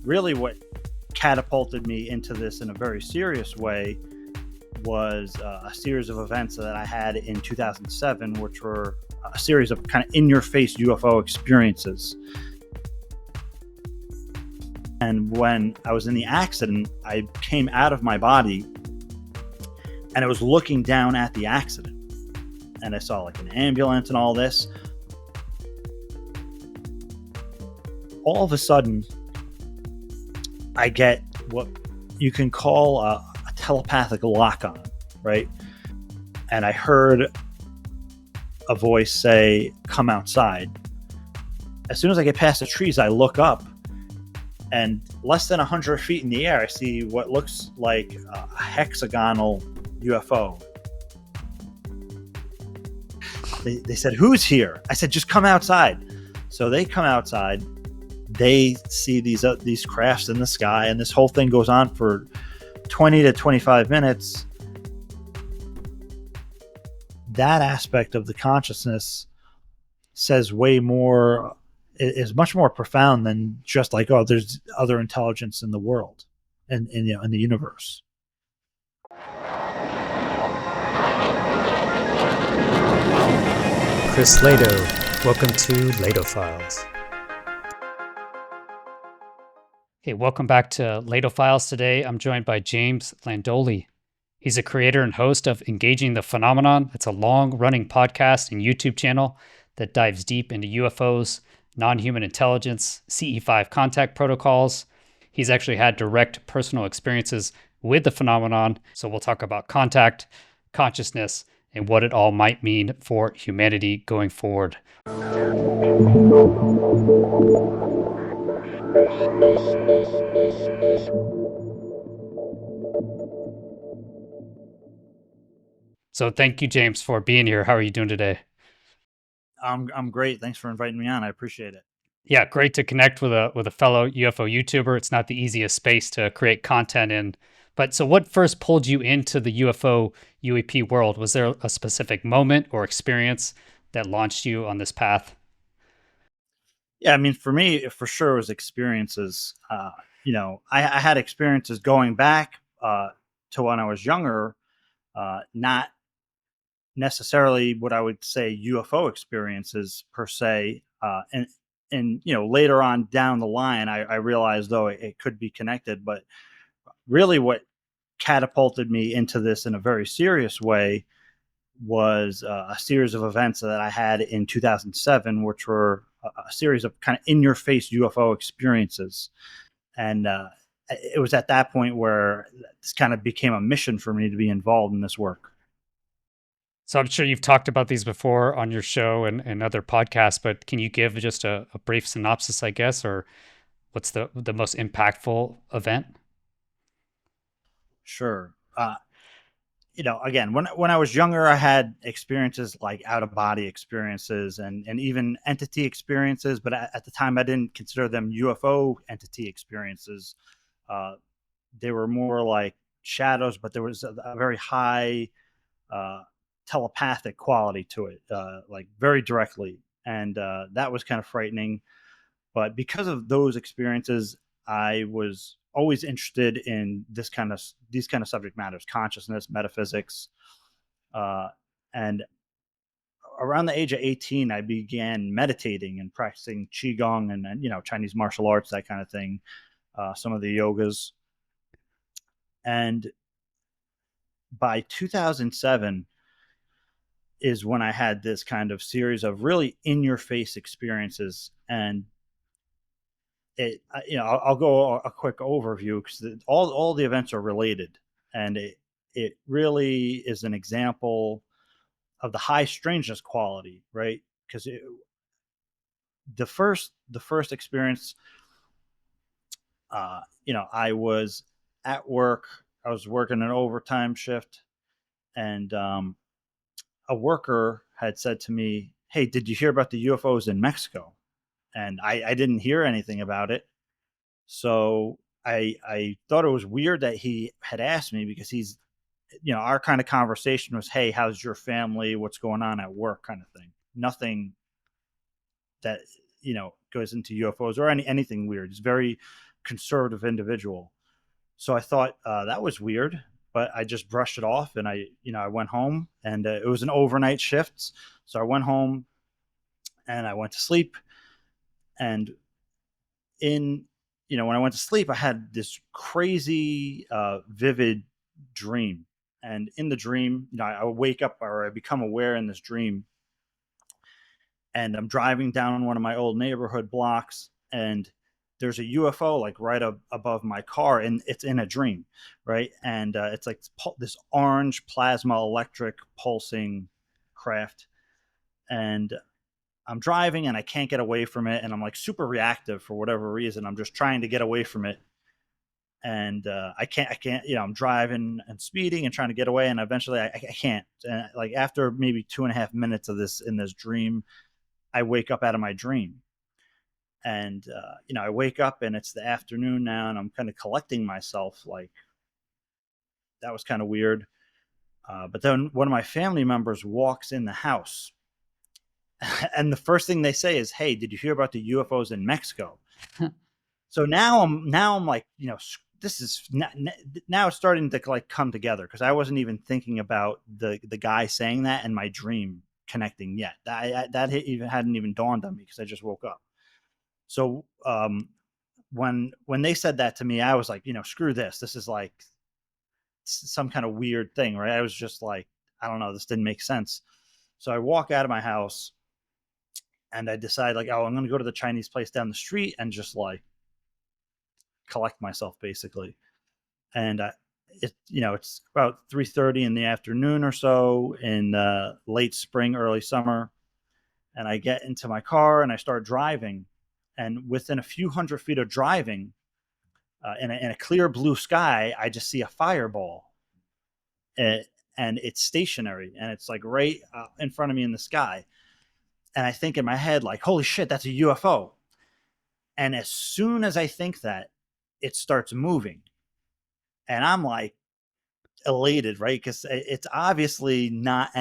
really what catapulted me into this in a very serious way was a series of events that I had in 2007, which were a series of kind of in-your-face UFO experiences. And when I was in the accident, I came out of my body and I was looking down at the accident. And I saw like an ambulance and all this. All of a sudden, I get what you can call a telepathic lock-on, right? And I heard a voice say, "Come outside." As soon as I get past the trees, I look up, and less than 100 feet in the air, I see what looks like a hexagonal UFO. They said, "Who's here?" I said, "Just come outside." So they come outside. They see these crafts in the sky, and this whole thing goes on for 20 to 25 minutes. That aspect of the consciousness says way more, is much more profound than just like, oh, there's other intelligence in the world and in the universe. Chris Lehto, welcome to Lehto Files. Hey, welcome back to Lehto Files. Today, I'm joined by James Landoli. He's a creator and host of Engaging the Phenomenon. It's a long-running podcast and YouTube channel that dives deep into UFOs, non-human intelligence, CE5 contact protocols. He's actually had direct personal experiences with the phenomenon. So we'll talk about contact, consciousness, and what it all might mean for humanity going forward. So thank you, James, for being here. How are you doing today? I'm great. Thanks for inviting me on. I appreciate it. Yeah, great to connect with a fellow UFO YouTuber. It's not the easiest space to create content in. But so what first pulled you into the UFO UAP world? Was there a specific moment or experience that launched you on this path? Yeah, I mean, for me, for sure, it was experiences. I had experiences going back to when I was younger, not necessarily what I would say UFO experiences per se. And later on down the line, I realized, though, it could be connected. But really what catapulted me into this in a very serious way was a series of events that I had in 2007, which were a series of kind of in-your-face UFO experiences. And it was at that point where this kind of became a mission for me to be involved in this work. So I'm sure you've talked about these before on your show and other podcasts, but can you give just a brief synopsis, I guess, or what's the most impactful event? Sure. Again, when I was younger, I had experiences like out-of-body experiences and even entity experiences, but at the time I didn't consider them UFO entity experiences. They were more like shadows, but there was a very high telepathic quality to it, like very directly. And that was kind of frightening. But because of those experiences, I was always interested in these kind of subject matters: consciousness, metaphysics, and around the age of 18, I began meditating and practicing qigong and Chinese martial arts, that kind of thing, some of the yogas. And by 2007 is when I had this kind of series of really in-your-face experiences. And I'll go a quick overview because all the events are related, and it really is an example of the high strangeness quality, right? Because the first experience, I was at work. I was working an overtime shift, and a worker had said to me, "Hey, did you hear about the UFOs in Mexico?" And I didn't hear anything about it. So I thought it was weird that he had asked me, because he's, our kind of conversation was, "Hey, how's your family? What's going on at work?" kind of thing. Nothing that, goes into UFOs or anything weird. It's very, conservative individual. So I thought that was weird, but I just brushed it off, and I went home, and it was an overnight shift. So I went home and I went to sleep, and in when I went to sleep, I had this crazy, vivid dream, and in the dream, I wake up, or I become aware in this dream, and I'm driving down one of my old neighborhood blocks, and there's a UFO like right above my car, and it's in a dream, right? And it's like this orange plasma electric pulsing craft, and I'm driving and I can't get away from it, and I'm like super reactive for whatever reason. I'm just trying to get away from it, and I can't. I'm driving and speeding and trying to get away, and eventually I can't. And like after maybe 2.5 minutes of this in this dream, I wake up out of my dream, and I wake up and it's the afternoon now, and I'm kind of collecting myself. Like that was kind of weird. But then one of my family members walks in the house, and the first thing they say is, "Hey, did you hear about the UFOs in Mexico?" So now I'm like, this is now it's starting to like come together, because I wasn't even thinking about the guy saying that and my dream connecting yet. That even hadn't even dawned on me because I just woke up. So when they said that to me, I was like, screw this. This is like some kind of weird thing, right? I was just like, I don't know, this didn't make sense. So I walk out of my house and I decide like, oh, I'm going to go to the Chinese place down the street and just like collect myself basically. And it's about 3:30 in the afternoon or so in late spring, early summer. And I get into my car and I start driving. And within a few hundred feet of driving, in a clear blue sky, I just see a fireball. And it's stationary, and it's like right in front of me in the sky. And I think in my head, like, holy shit, that's a UFO. And as soon as I think that, it starts moving. And I'm like elated, right? Because it's obviously not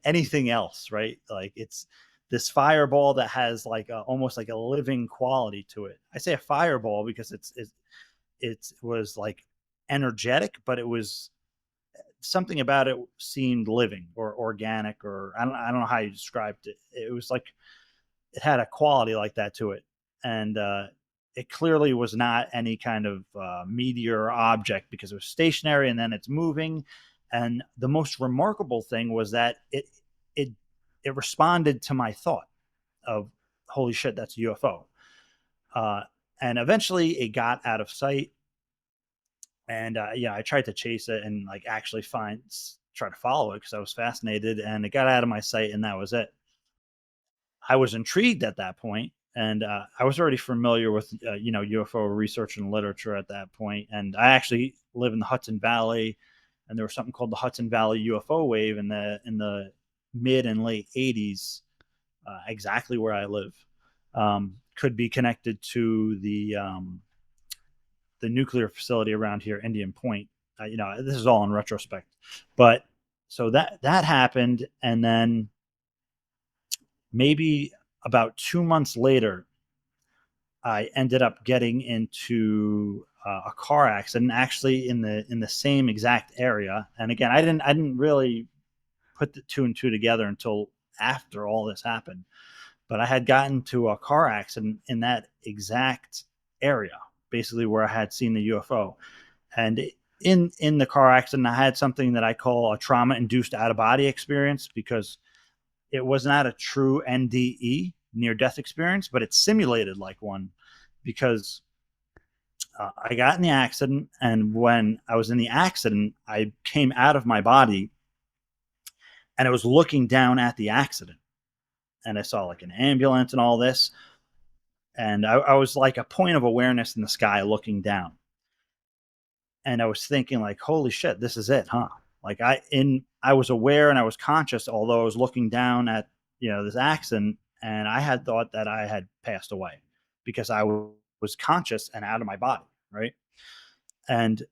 anything else, right? Like it's this fireball that has like almost like a living quality to it. I say a fireball because it was like energetic, but it was something about it seemed living or organic, or I don't know how you described it. It was like it had a quality like that to it, and it clearly was not any kind of meteor object, because it was stationary and then it's moving. And the most remarkable thing was that it it responded to my thought of holy shit, that's a UFO. Uh, and eventually it got out of sight, and I tried to chase it and like actually try to follow it because I was fascinated, and it got out of my sight, and that was it. I was intrigued at that point, and I was already familiar with UFO research and literature at that point. And I actually live in the Hudson Valley, and there was something called the Hudson Valley UFO wave in the mid and late '80s, exactly where I live. Could be connected to the nuclear facility around here, Indian Point. This is all in retrospect, but so that happened, and then maybe about 2 months later, I ended up getting into a car accident, actually in the same exact area. And again, I didn't really put the two and two together until after all this happened. But I had gotten to a car accident in that exact area, basically where I had seen the UFO. And in the car accident, I had something that I call a trauma-induced out-of-body experience, because it was not a true NDE, near-death experience, but it simulated like one, because I got in the accident, and when I was in the accident, I came out of my body, and I was looking down at the accident, and I saw like an ambulance and all this, and I was like a point of awareness in the sky looking down, and I was thinking like, holy shit, this is it, huh? Like I was aware and I was conscious, although I was looking down at this accident, and I had thought that I had passed away because I was conscious and out of my body, right? And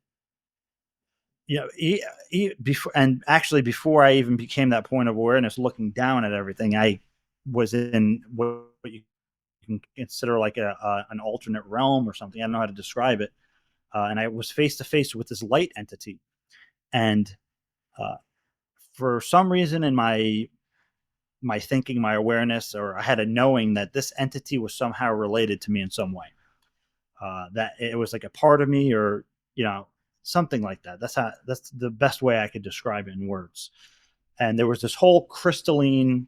before, and actually before I even became that point of awareness, looking down at everything, I was in what you can consider like an alternate realm or something. I don't know how to describe it. And I was face to face with this light entity, and uh, for some reason in my thinking, my awareness, or I had a knowing that this entity was somehow related to me in some way. That it was like a part of me, or something like that. That's the best way I could describe it in words. And there was this whole crystalline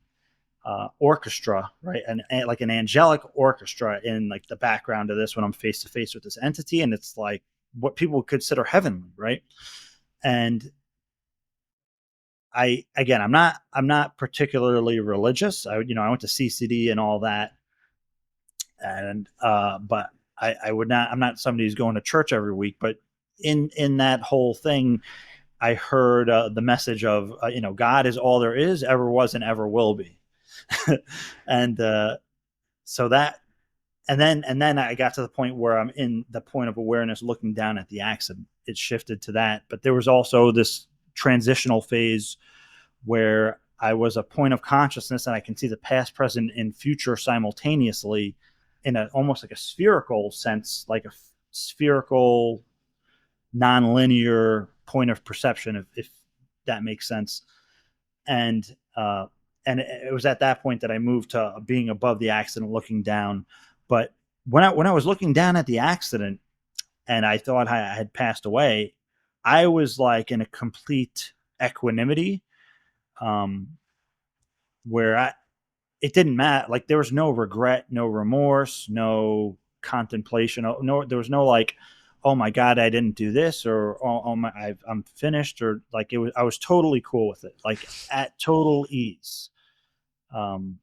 orchestra, right, and like an angelic orchestra in like the background of this when I'm face to face with this entity, and it's like what people would consider heavenly, right? And I'm not particularly religious. I went to CCD and all that, and but I would not. I'm not somebody who's going to church every week, but in that whole thing, I heard the message of God is all there is, ever was, and ever will be, and so that, and then I got to the point where I'm in the point of awareness, looking down at the accident. It shifted to that, but there was also this transitional phase where I was a point of consciousness and I can see the past, present, and future simultaneously in almost like a spherical sense, like a spherical, nonlinear point of perception, if that makes sense. And and it was at that point that I moved to being above the accident, looking down. But when I was looking down at the accident and I thought I had passed away, I was like in a complete equanimity, um, where it didn't matter. Like there was no regret, no remorse, no contemplation. No, there was no like, oh my God, I didn't do this, or oh my, I'm finished, or like it was. I was totally cool with it, like at total ease. Um,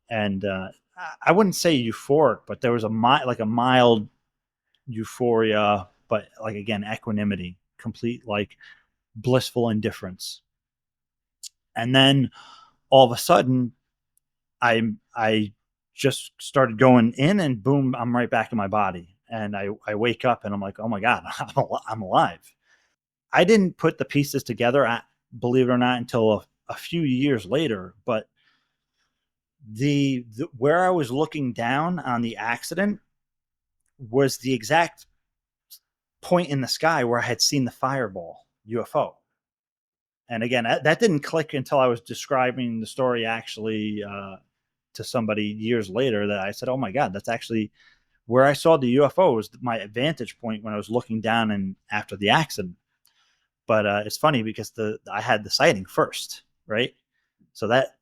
and I wouldn't say euphoric, but there was like a mild euphoria, but like again, equanimity, complete like blissful indifference. And then all of a sudden, I just started going in, and boom, I'm right back in my body. And I wake up and I'm like, oh my God, I'm alive. I didn't put the pieces together, believe it or not, until a few years later. But the where I was looking down on the accident was the exact point in the sky where I had seen the fireball UFO. And again, that didn't click until I was describing the story actually to somebody years later, that I said, "Oh my God, that's actually where I saw the UFO, was my vantage point when I was looking down and after the accident." But it's funny because I had the sighting first, right? So that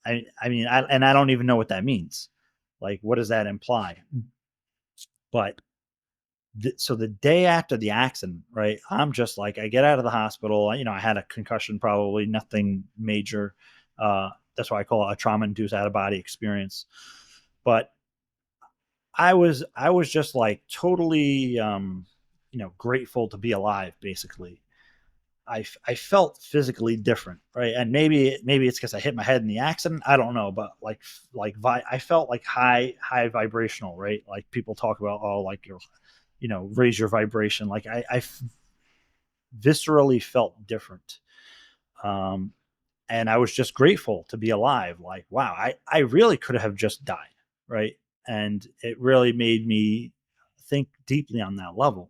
and I don't even know what that means. Like, what does that imply? But so the day after the accident, right? I'm just like, I get out of the hospital. I had a concussion, probably nothing major. That's why I call it a trauma-induced out-of-body experience. But I was just like totally, grateful to be alive. Basically, I felt physically different, right? And maybe it's because I hit my head in the accident. I don't know, but I felt like high vibrational, right? Like people talk about, oh, like your, raise your vibration. Like I viscerally felt different. Um, and I was just grateful to be alive. Like, wow, I really could have just died, right? And it really made me think deeply on that level.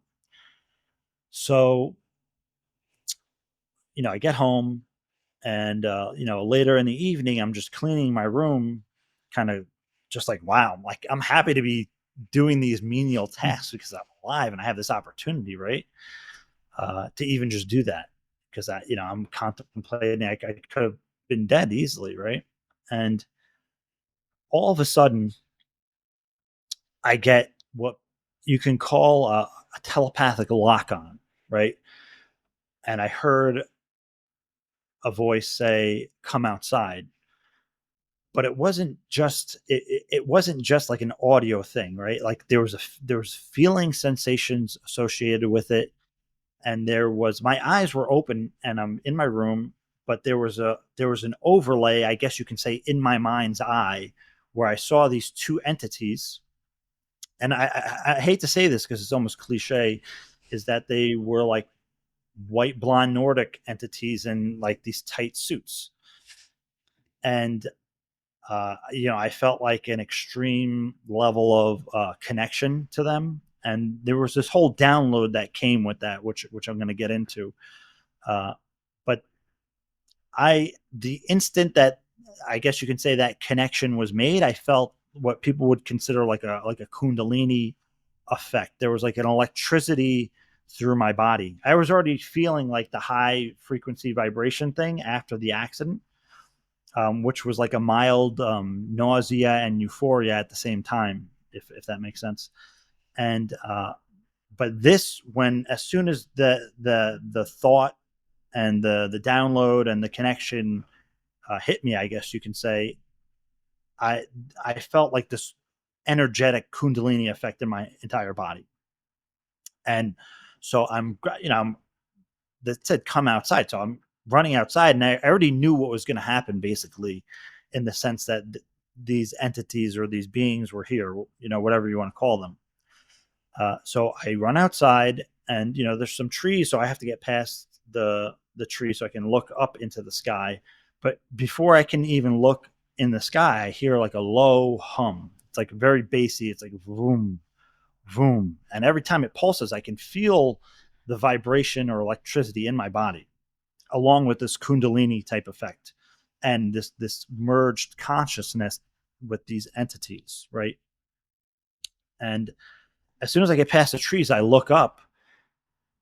So, I get home, and later in the evening, I'm just cleaning my room, kind of just like, wow, like I'm happy to be doing these menial tasks because I'm alive and I have this opportunity, right? To even just do that, because I'm contemplating, I could have been dead easily, right? And all of a sudden, I get what you can call a telepathic lock on, right? And I heard a voice say, "Come outside." But it wasn't just like an audio thing, right? Like there was feeling sensations associated with it, and my eyes were open and I'm in my room, but there was an overlay, I guess you can say, in my mind's eye, where I saw these two entities. And I hate to say this because it's almost cliche, is that they were like white blonde Nordic entities in like these tight suits. And I felt like an extreme level of connection to them, and there was this whole download that came with that, which I'm going to get into. But the instant that, I guess you can say, that connection was made, I felt what people would consider like a Kundalini effect. There was like an electricity through my body. I was already feeling like the high frequency vibration thing after the accident, which was like a mild nausea and euphoria at the same time, if that makes sense. And but this, when as soon as the thought and the download and the connection hit me, I guess you can say, I I felt like this energetic Kundalini effect in my entire body. And so I'm that said come outside, so I'm running outside, and I already knew what was going to happen, basically, in the sense that these entities or these beings were here, whatever you want to call them. So I run outside, and there's some trees, so I have to get past the tree so I can look up into the sky. But before I can even look in the sky, I hear like a low hum. It's like very bassy. It's like vroom, vroom, and every time it pulses, I can feel the vibration or electricity in my body, along with this Kundalini type effect, and this merged consciousness with these entities, right? And as soon as I get past the trees, I look up,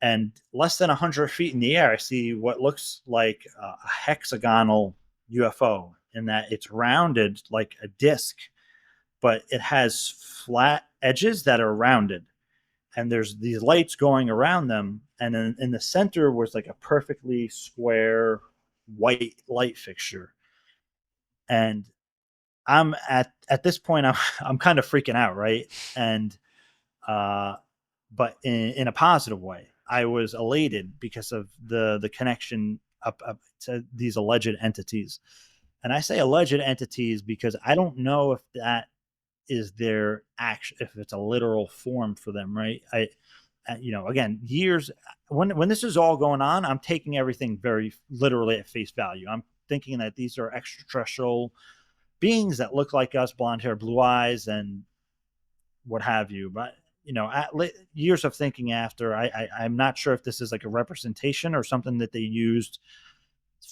and less than 100 feet in the air, I see what looks like a hexagonal UFO, in that it's rounded like a disc, but it has flat edges that are rounded. And there's these lights going around them. And in the center was like a perfectly square white light fixture. And I'm at this point, I'm kind of freaking out, right? And but in a positive way. I was elated because of the connection up to these alleged entities. And I say alleged entities because I don't know if that is their action, if it's a literal form for them, right? Again, years when this is all going on, I'm taking everything very literally at face value. I'm thinking that these are extraterrestrial beings that look like us, blonde hair, blue eyes, and what have you. But years of thinking after, I'm not sure if this is like a representation or something that they used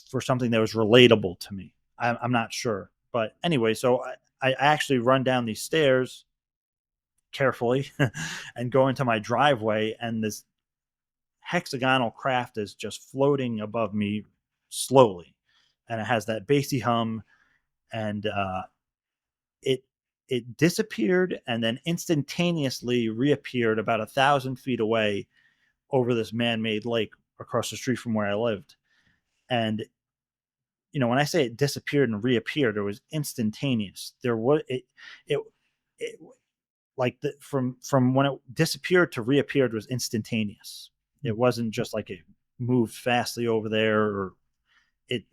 for something that was relatable to me. I'm not sure. But anyway, so I actually run down these stairs carefully and go into my driveway, and this hexagonal craft is just floating above me slowly, and it has that bassy hum, and it it disappeared and then instantaneously reappeared about 1,000 feet away over this man-made lake across the street from where I lived. And when I say it disappeared and reappeared, it was instantaneous. There was it like from when it disappeared to reappeared was instantaneous. It wasn't just like it moved fastly over there, or it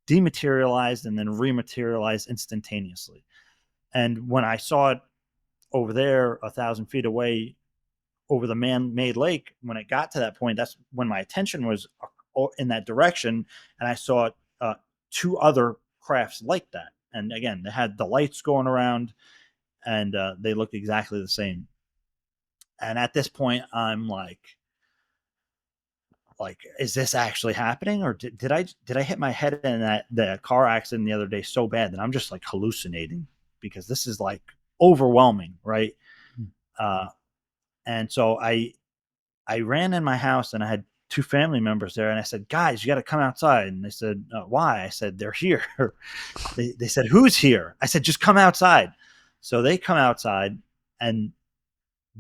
dematerialized and then rematerialized instantaneously. And when I saw it over there 1,000 feet away over the man-made lake, when it got to that point, that's when my attention was in that direction, and I saw two other crafts like that. And again, they had the lights going around, and they looked exactly the same. And at this point, I'm like, is this actually happening, or did I hit my head in the car accident the other day so bad that I'm just like hallucinating, because this is like overwhelming, right? And so I ran in my house, and I had two family members there, and I said, guys, you got to come outside. And they said, why? I said, they're here. They said, who's here? I said, just come outside. So they come outside, and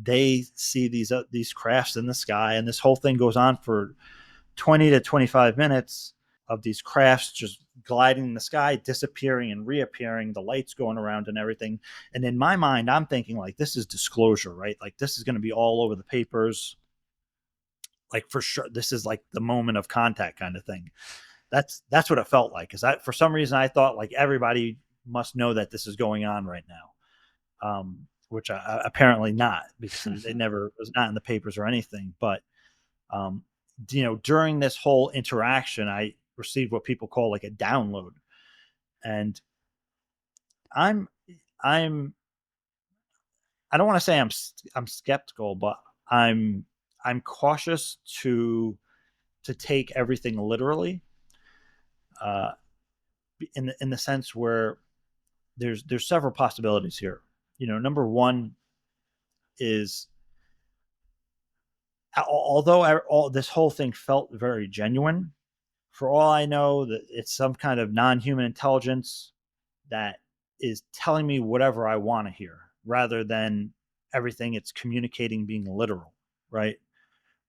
they see these crafts in the sky, and this whole thing goes on for 20 to 25 minutes of these crafts just gliding in the sky, disappearing and reappearing, the lights going around and everything. And in my mind, I'm thinking like, this is disclosure, right? Like, this is going to be all over the papers. Like, for sure, this is like the moment of contact kind of thing. That's what it felt like. Because for some reason, I thought like everybody must know that this is going on right now, which apparently not, because it never was not in the papers or anything. But during this whole interaction, I received what people call like a download, and I'm I'm I don't want to say I'm skeptical, but I'm I'm cautious to take everything literally, uh, in the sense where there's several possibilities here. Number one is, although all this whole thing felt very genuine, for all I know, that it's some kind of non-human intelligence that is telling me whatever I want to hear, rather than everything it's communicating being literal, right?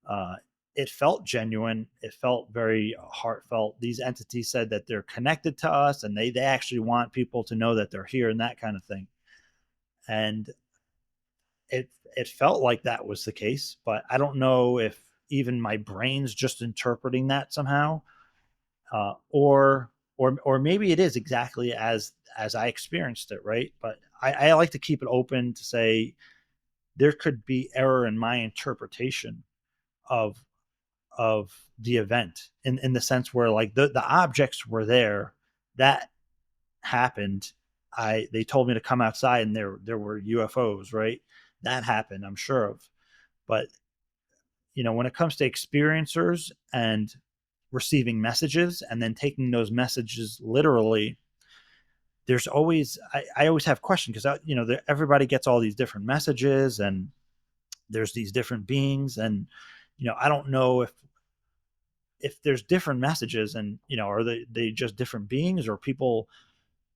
Uh, it felt genuine. It felt very heartfelt. These entities said that they're connected to us, and they actually want people to know that they're here and that kind of thing. And it felt like that was the case, but I don't know if even my brain's just interpreting that somehow, or maybe it is exactly as I experienced it, right? But I like to keep it open to say there could be error in my interpretation of of the event, in the sense where, like, the objects were there, that happened. I They told me to come outside, and there were UFOs, right? That happened, I'm sure of. But when it comes to experiencers and receiving messages and then taking those messages literally, there's always I always have questions, because everybody gets all these different messages, and there's these different beings, and I don't know if there's different messages, and are they just different beings, or people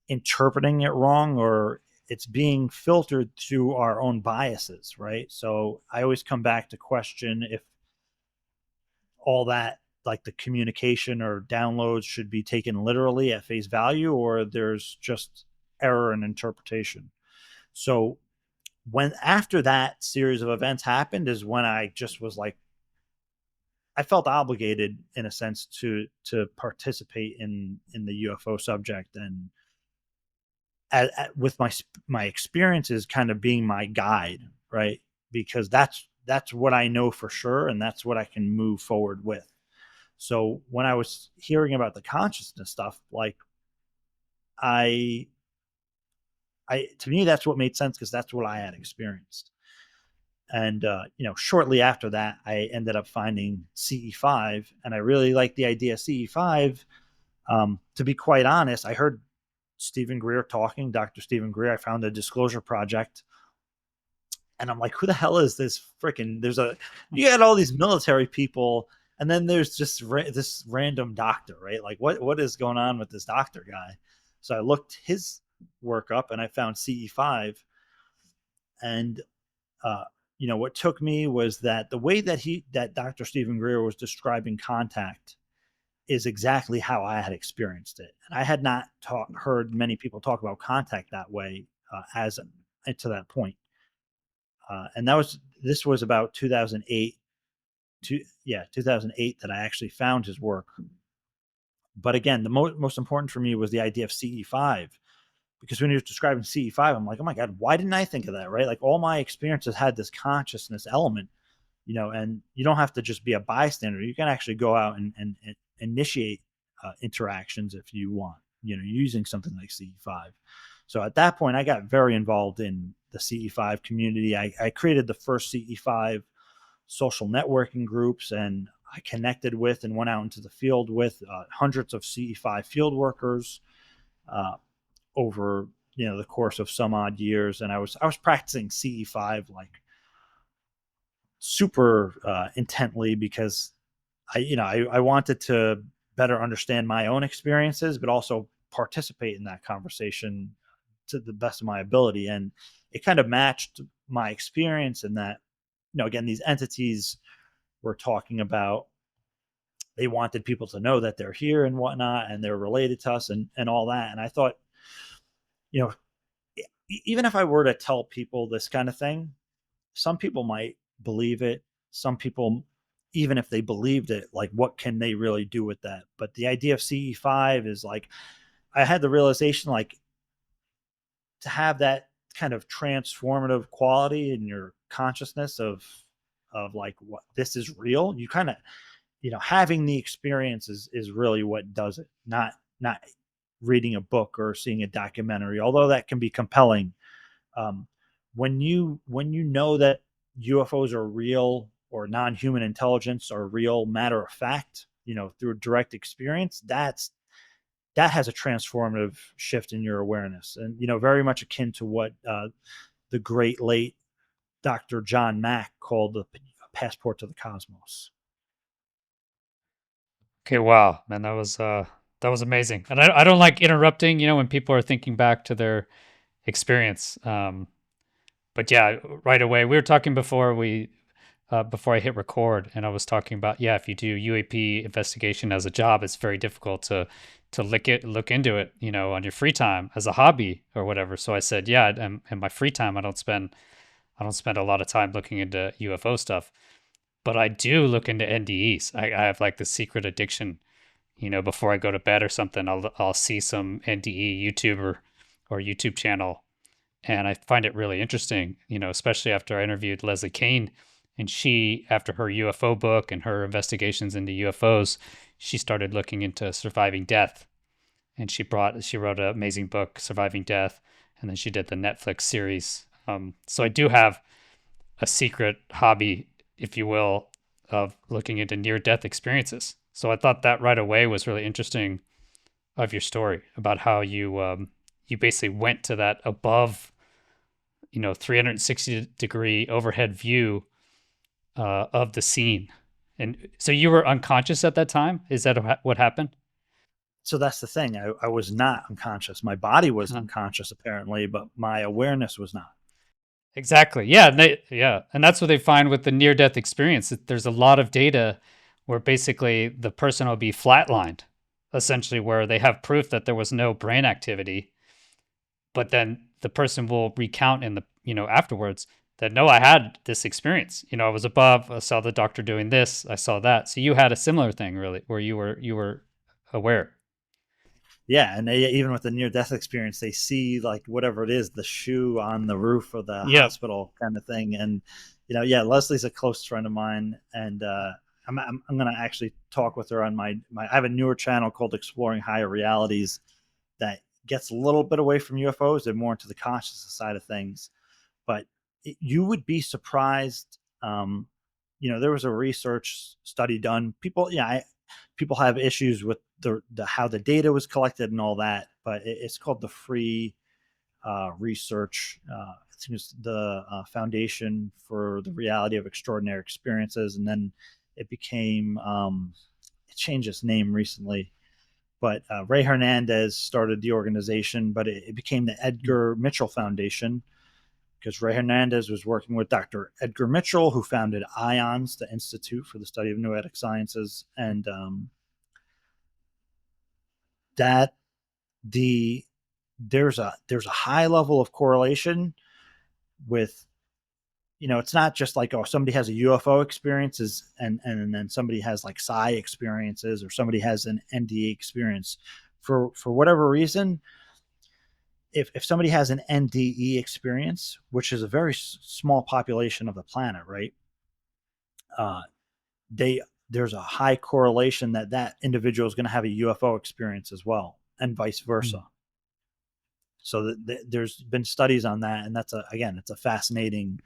interpreting it wrong, or it's being filtered through our own biases, right? So I always come back to question if all that, like the communication or downloads, should be taken literally at face value, or there's just error in interpretation. So when after that series of events happened is when I just was like, I felt obligated, in a sense, to participate in the UFO subject, and with my experiences kind of being my guide, right? Because that's what I know for sure, and that's what I can move forward with. So when I was hearing about the consciousness stuff, like, I to me, that's what made sense, because that's what I had experienced. And shortly after that, I ended up finding CE5, and I really liked the idea of CE5. To be quite honest, I heard Stephen Greer talking, Dr. Stephen Greer. I found a disclosure project, and I'm like, who the hell is this freaking? You got all these military people, and then there's just this random doctor, right? Like, what is going on with this doctor guy? So I looked his work up, and I found CE5, and uh, what took me was that the way that Dr. Stephen Greer was describing contact is exactly how I had experienced it, and I had not heard many people talk about contact that way, as to that point. And this was about 2008. 2008, that I actually found his work. But again, the most important for me was the idea of CE5, because when he was describing CE5, I'm like, oh my god, why didn't I think of that? Right? Like, all my experiences had this consciousness element, and you don't have to just be a bystander. You can actually go out and initiate interactions if you want, using something like CE5. So at that point, I got very involved in the CE5 community. I created the first CE5 social networking groups, and I connected with and went out into the field with hundreds of CE5 field workers, uh, over the course of some odd years. And I was practicing CE5, like, super intently, because I wanted to better understand my own experiences, but also participate in that conversation to the best of my ability. And it kind of matched my experience in that, again, these entities were talking about, they wanted people to know that they're here and whatnot, and they're related to us, and all that. And I thought, you know, even if I were to tell people this kind of thing, some people might believe it. Some people, even if they believed it, like, what can they really do with that? But the idea of CE5 is like, I had the realization, like, to have that kind of transformative quality in your consciousness of like, what, this is real. You kind of, having the experience is really what does it, not reading a book or seeing a documentary, although that can be compelling. Um, when you know that UFOs are real or non-human intelligence are real matter of fact, through direct experience, that has a transformative shift in your awareness, and very much akin to what the great late Dr. John Mack called the passport to the cosmos. Okay, wow, man, that was amazing. And I don't like interrupting, when people are thinking back to their experience. But yeah, right away, we were talking before I hit record, and I was talking about, yeah, if you do UAP investigation as a job, it's very difficult to look into it, on your free time as a hobby or whatever. So I said, yeah, in my free time, I don't spend a lot of time looking into UFO stuff, but I do look into NDEs. I have like the secret addiction. Before I go to bed or something, I'll see some NDE YouTuber or YouTube channel, and I find it really interesting. Especially after I interviewed Leslie Kane, and she, after her UFO book and her investigations into UFOs, she started looking into surviving death, and she wrote an amazing book, Surviving Death, and then she did the Netflix series. So I do have a secret hobby, if you will, of looking into near death experiences. So I thought that right away was really interesting of your story about how you basically went to that above 360-degree overhead view of the scene. And so you were unconscious at that time. Is that what happened? So that's the thing. I was not unconscious. My body was unconscious apparently, but my awareness was not. Exactly. Yeah. Yeah. And that's what they find with the near death experience. There's a lot of data where basically the person will be flatlined, essentially, where they have proof that there was no brain activity, but then the person will recount in the, afterwards that, no, I had this experience. I was above, I saw the doctor doing this, I saw that. So you had a similar thing, really, where you were aware. Yeah, and even with the near death experience, they see like whatever it is, the shoe on the roof of the Yep. hospital kind of thing. And yeah, Leslie's a close friend of mine, and I'm gonna actually talk with her on my. I have a newer channel called Exploring Higher Realities that gets a little bit away from UFOs and more into the consciousness side of things. But you would be surprised. There was a research study done. People have issues with the how the data was collected and all that, but it's called the free research. I think it's the Foundation for the Reality of Extraordinary Experiences, and then it became it changed its name recently. But Ray Hernandez started the organization, but it became the Edgar Mitchell Foundation because Ray Hernandez was working with Dr. Edgar Mitchell, who founded IONS, the Institute for the Study of Noetic Sciences, and that the there's a high level of correlation with it's not just like, oh, somebody has a UFO experiences and then somebody has like psi experiences or somebody has an NDE experience for whatever reason. If somebody has an NDE experience, which is a very small population of the planet, right? Uh, they there's a high correlation that that individual is going to have a UFO experience as well, and vice Mm. versa. So there's been studies on that, and it's a fascinating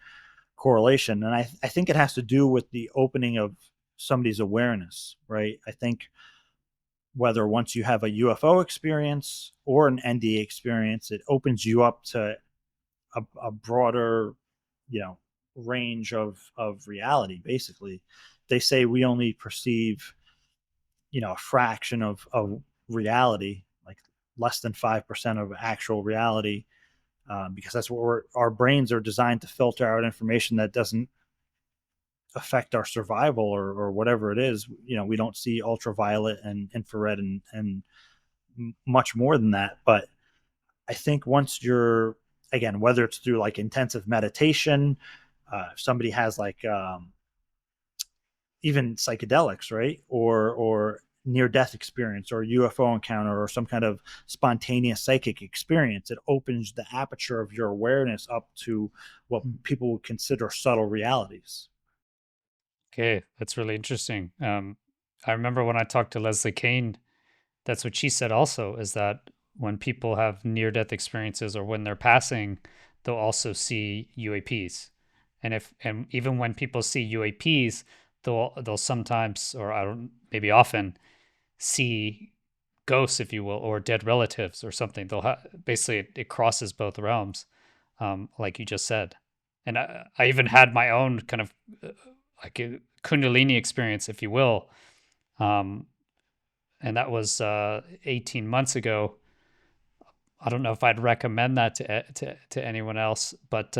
correlation, and I think it has to do with the opening of somebody's awareness, right? I think whether once you have a UFO experience or an NDE experience, it opens you up to a broader, you know, range of reality. Basically, they say we only perceive, a fraction of reality, like less than 5% of actual reality, because that's what our brains are designed to filter out information that doesn't affect our survival or whatever it is. We don't see ultraviolet and infrared and much more than that. But I think once you're, again, whether it's through like intensive meditation, if somebody has like even psychedelics, right, or near death experience or UFO encounter or some kind of spontaneous psychic experience, it opens the aperture of your awareness up to what people would consider subtle realities. Okay, that's really interesting. I remember when I talked to Leslie Kane, that's what she said also, is that when people have near death experiences or when they're passing, they'll also see UAPs. And even when people see UAPs, they'll sometimes, or I don't, maybe often, see ghosts, if you will, or dead relatives or something. Basically it crosses both realms, like you just said. And I even had my own kind of like a Kundalini experience, if you will, um, and that was 18 months ago. I don't know if I'd recommend that to anyone else, but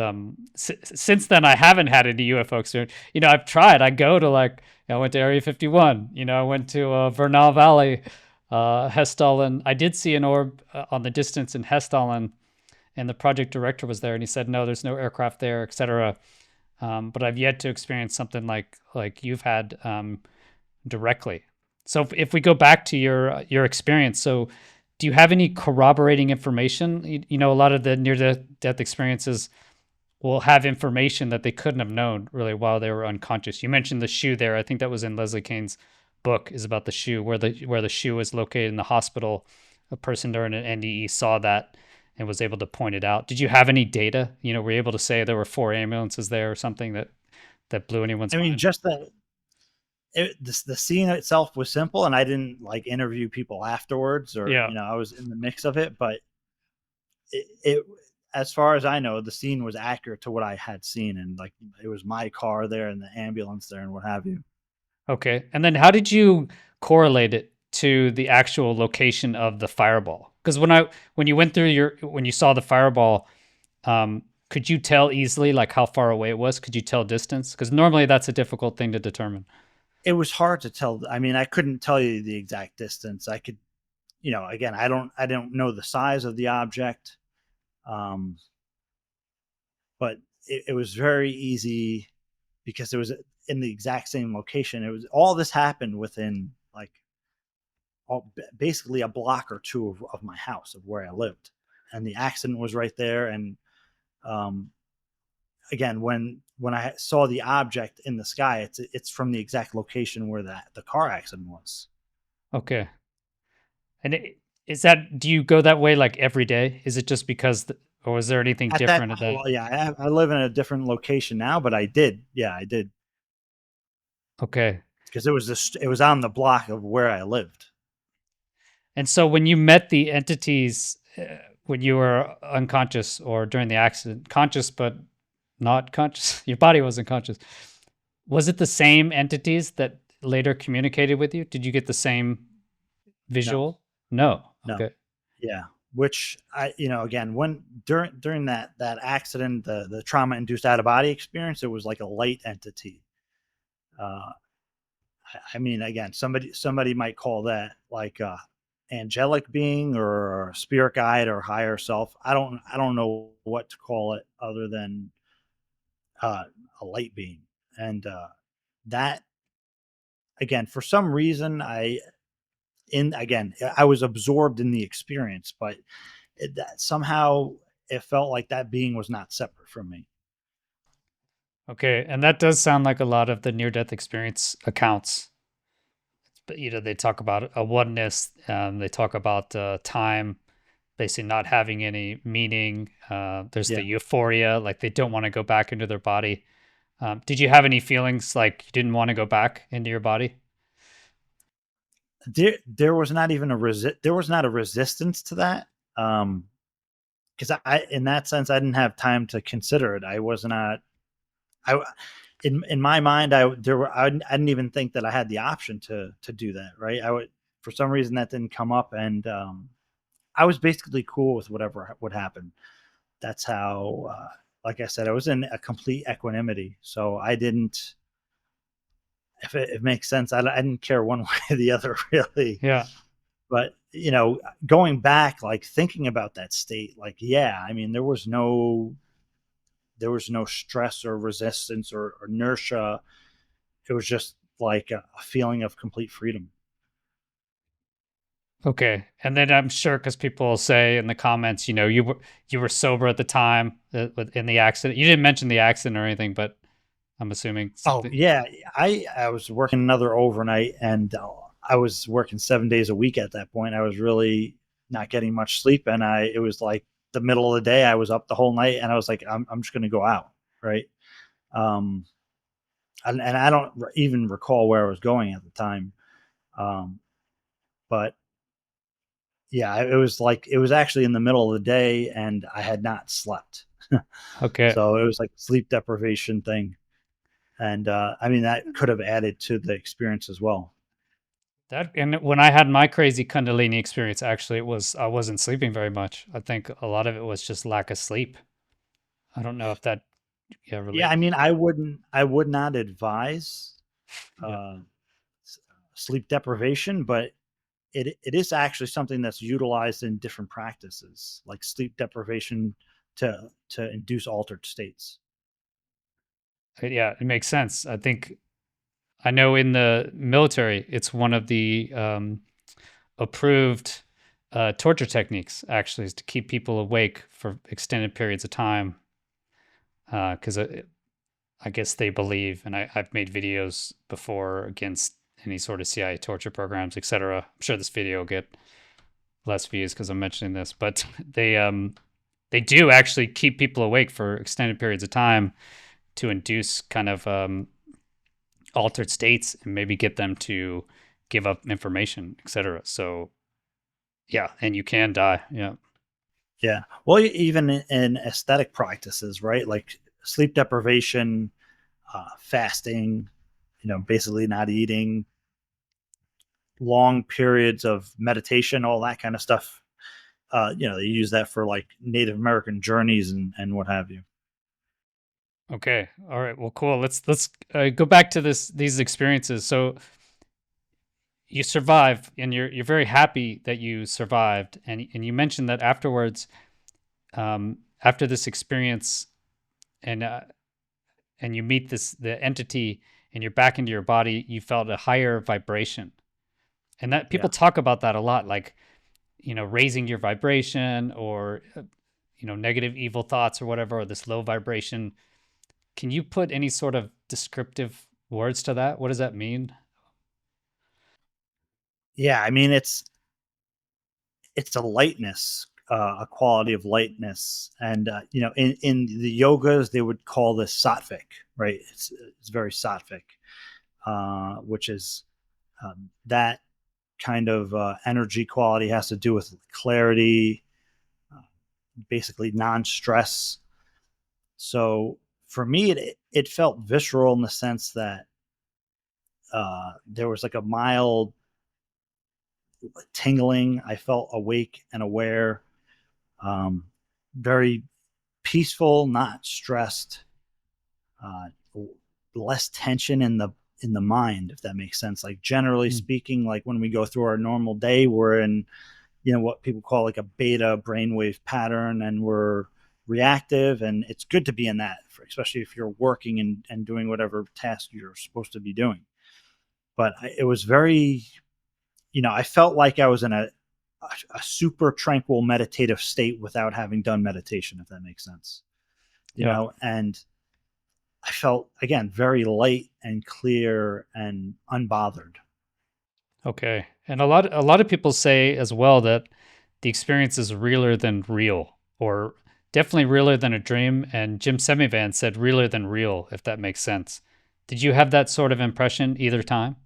since then I haven't had any UFO experience. I've tried. I go to I went to Area 51. I went to Vernal Valley, Hessdalen. I did see an orb on the distance in Hessdalen, and the project director was there, and he said, "No, there's no aircraft there, etc." But I've yet to experience something like you've had directly. So if we go back to your experience, so do you have any corroborating information? A lot of the near-death experiences will have information that they couldn't have known really while they were unconscious. You mentioned the shoe there. I think that was in Leslie Kane's book, is about the shoe, where the shoe was located in the hospital. A person during an NDE saw that and was able to point it out. Did you have any data? Were you able to say there were 4 ambulances there or something that blew anyone's I mean, mind? just the scene itself was simple, and I didn't interview people afterwards, or Yeah. I was in the mix of it, but it as far as I know, the scene was accurate to what I had seen, and it was my car there and the ambulance there and what have you. Okay. And then how did you correlate it to the actual location of the fireball? Because when you went through when you saw the fireball, could you tell easily how far away it was? Could you tell distance? Because normally that's a difficult thing to determine. It was hard to tell. I mean, I couldn't tell you the exact distance. I could, again, I don't know the size of the object, but it was very easy because it was in the exact same location. It was all this happened within basically a block or two of my house, of where I lived, and the accident was right there. And again, when I saw the object in the sky, it's from the exact location where the car accident was. Okay. And do you go that way every day? Is it just because, or was there anything At that, different at that? well, yeah, I live in a different location now, but I did, yeah, I did, Okay. because it was on the block of where I lived. And so when you met the entities, when you were unconscious or during the accident, conscious but not conscious, your body wasn't conscious. Was it the same entities that later communicated with you? Did you get the same No, visual? No. no, Okay. yeah. Which again, when during that accident, the trauma-induced out-of-body experience, it was like a light entity. I mean, again, somebody might call that angelic being or spirit guide or higher self. I don't know what to call it other than a light being. And that, again, for some reason, I was absorbed in the experience, but that somehow it felt like that being was not separate from me. Okay. And that does sound like a lot of the near death experience accounts. But they talk about a oneness. They talk about time basically not having any meaning. There's Yeah. the euphoria, like they don't want to go back into their body. Did you have any feelings like you didn't want to go back into your body? There was not even there was not a resistance to that. Because I, in that sense, I didn't have time to consider it. I was not, I, in my mind, I didn't even think that I had the option to do that. Right. For some reason that didn't come up. And, I was basically cool with whatever would happen. That's how, like I said, I was in a complete equanimity. So I didn't, if it makes sense, I didn't care one way or the other, really. Yeah. But going back, thinking about that state, yeah, I mean, there was no stress or resistance or inertia. It was just like a feeling of complete freedom. Okay. And then I'm sure because people will say in the comments, you were sober at the time in the accident. You didn't mention the accident or anything, but I'm assuming Oh something. yeah, I was working another overnight, and I was working 7 days a week at that point. I was really not getting much sleep, and it was like the middle of the day. I was up the whole night, and I was like, I'm just going to go out, right? Um, and I don't even recall where I was going at the time, um, but yeah, it was actually in the middle of the day, and I had not slept, Okay. so it was like a sleep deprivation thing, and I mean that could have added to the experience as well. That and when I had my crazy Kundalini experience, actually, it was I wasn't sleeping very much. I think a lot of it was just lack of sleep. I don't know if that yeah Yeah, relate. I mean, I would not advise Yeah. uh, sleep deprivation, but it is actually something that's utilized in different practices, like sleep deprivation to induce altered states. Yeah, it makes sense. I think I know in the military, it's one of the approved torture techniques. Actually, is to keep people awake for extended periods of time. Because I guess they believe, and I've made videos before against any sort of CIA torture programs, etc. I'm sure this video will get less views because I'm mentioning this, but they do actually keep people awake for extended periods of time to induce kind of altered states and maybe get them to give up information, etc. So yeah, and you can die. Yeah. Yeah. Well, even in aesthetic practices, right? Like sleep deprivation, fasting, basically not eating, long periods of meditation, all that kind of stuff. They use that for like Native American journeys and what have you. Okay. All right. Well, cool. Let's go back to these experiences. So you survive, and you're very happy that you survived, and you mentioned that afterwards, after this experience, and and you meet the entity, and you're back into your body, you felt a higher vibration, and that people Yeah. talk about that a lot, like raising your vibration or negative evil thoughts or whatever, or this low vibration. Can you put any sort of descriptive words to that? What does that mean? Yeah. I mean, it's a lightness, a quality of lightness, and in the yogas they would call this sattvic, right? It's very sattvic, which is that kind of energy quality has to do with clarity, uh, basically non-stress. So for me, it felt visceral in the sense that there was like a mild tingling. I felt awake and aware, um, very peaceful, not stressed, uh, less tension in the mind, if that makes sense. Like generally Hmm. speaking, like when we go through our normal day, we're in what people call like a beta brainwave pattern, and we're reactive, and it's good to be in that, especially if you're working and doing whatever task you're supposed to be doing. But it was very, I felt like I was in a super tranquil meditative state without having done meditation, if that makes sense. Yeah. And I felt again very light and clear and unbothered. Okay. And a lot of people say as well that the experience is realer than real, or definitely realer than a dream. And Jim Semivan said realer than real, if that makes sense. Did you have that sort of impression either time?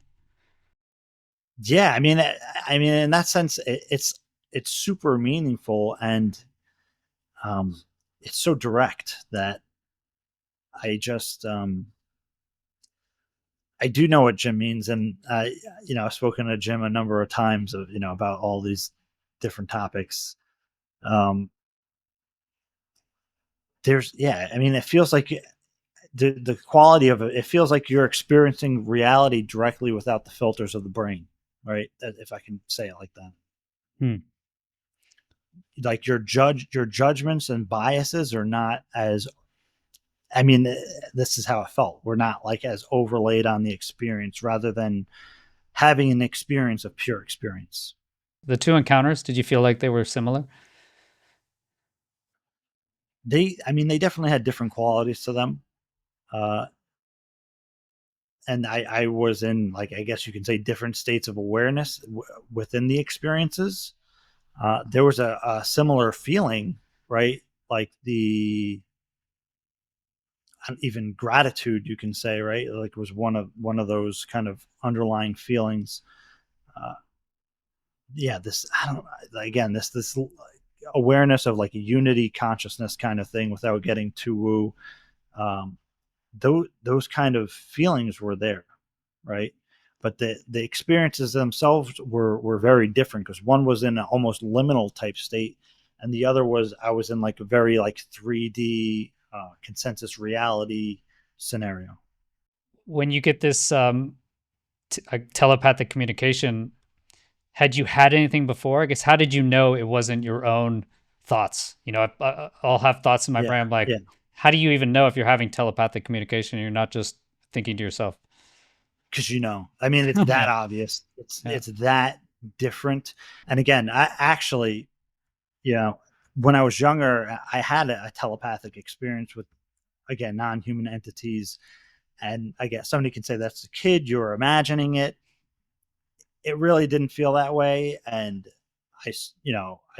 Yeah, I mean, in that sense, it's super meaningful, and um, it's so direct that I just I do know what Jim means, and I've spoken to Jim a number of times of about all these different topics. Um, I mean, it feels like the quality of it. It feels like you're experiencing reality directly without the filters of the brain, right? If I can say it like that. Hmm. Like your judgments and biases are not as, I mean, this is how it felt. We're not like as overlaid on the experience, rather than having an experience of pure experience. The two encounters, did you feel like they were similar? I mean, they definitely had different qualities to them. Uh, and I was in, like, I guess you can say, different states of awareness within the experiences. There was a similar feeling, right? Like the even gratitude, you can say, right? Like was one of those kind of underlying feelings. Uh, yeah, this I don't again this awareness of like a unity consciousness kind of thing without getting too woo. Um, those kind of feelings were there, right? But the experiences themselves were very different because one was in an almost liminal type state, and the other was I was in like a very like 3D consensus reality scenario. When you get this telepathic communication, had you had anything before? I guess how did you know it wasn't your own thoughts? I'll have thoughts in my Yeah, brain. I'm like, yeah, how do you even know if you're having telepathic communication and you're not just thinking to yourself? because I mean, it's that Yeah, obvious. yeah, It's that different. And again, I actually, you know, when I was younger, I had a telepathic experience with again non-human entities. And I guess somebody can say that's a kid, you're imagining it. It really didn't feel that way. And I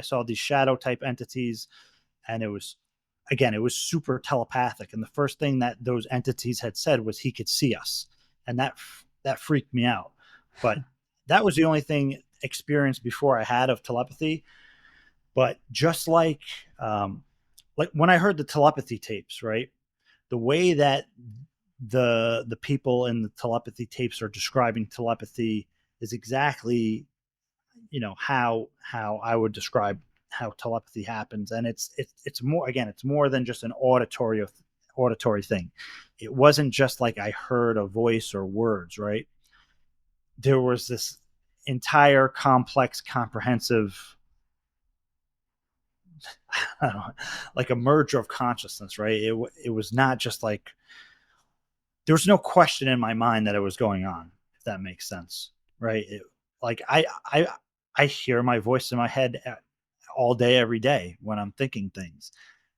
saw these shadow type entities, and it was super telepathic. And the first thing that those entities had said was he could see us, and that freaked me out. But that was the only thing experienced before I had of telepathy. But just like when I heard the telepathy tapes, right? The way that the people in the telepathy tapes are describing telepathy is exactly how I would describe how telepathy happens. And it's more, again, it's more than just an auditory thing. It wasn't just like I heard a voice or words, right? There was this entire complex comprehensive I don't know, like a merger of consciousness, right? It was not just like there was no question in my mind that it was going on, if that makes sense, right? Like I hear my voice in my head all day, every day when I'm thinking things.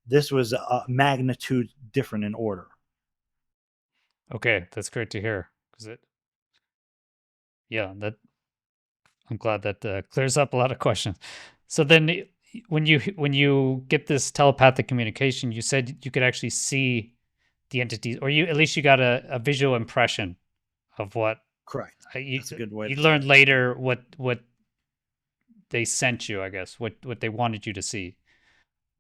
This was a magnitude different in order. okay, that's great to hear. Because that I'm glad that clears up a lot of questions. So then, when you get this telepathic communication, you said you could actually see the entities, or you at least you got a visual impression of what Correct. you That's a good way you to say learned it. later what they sent you. I guess what they wanted you to see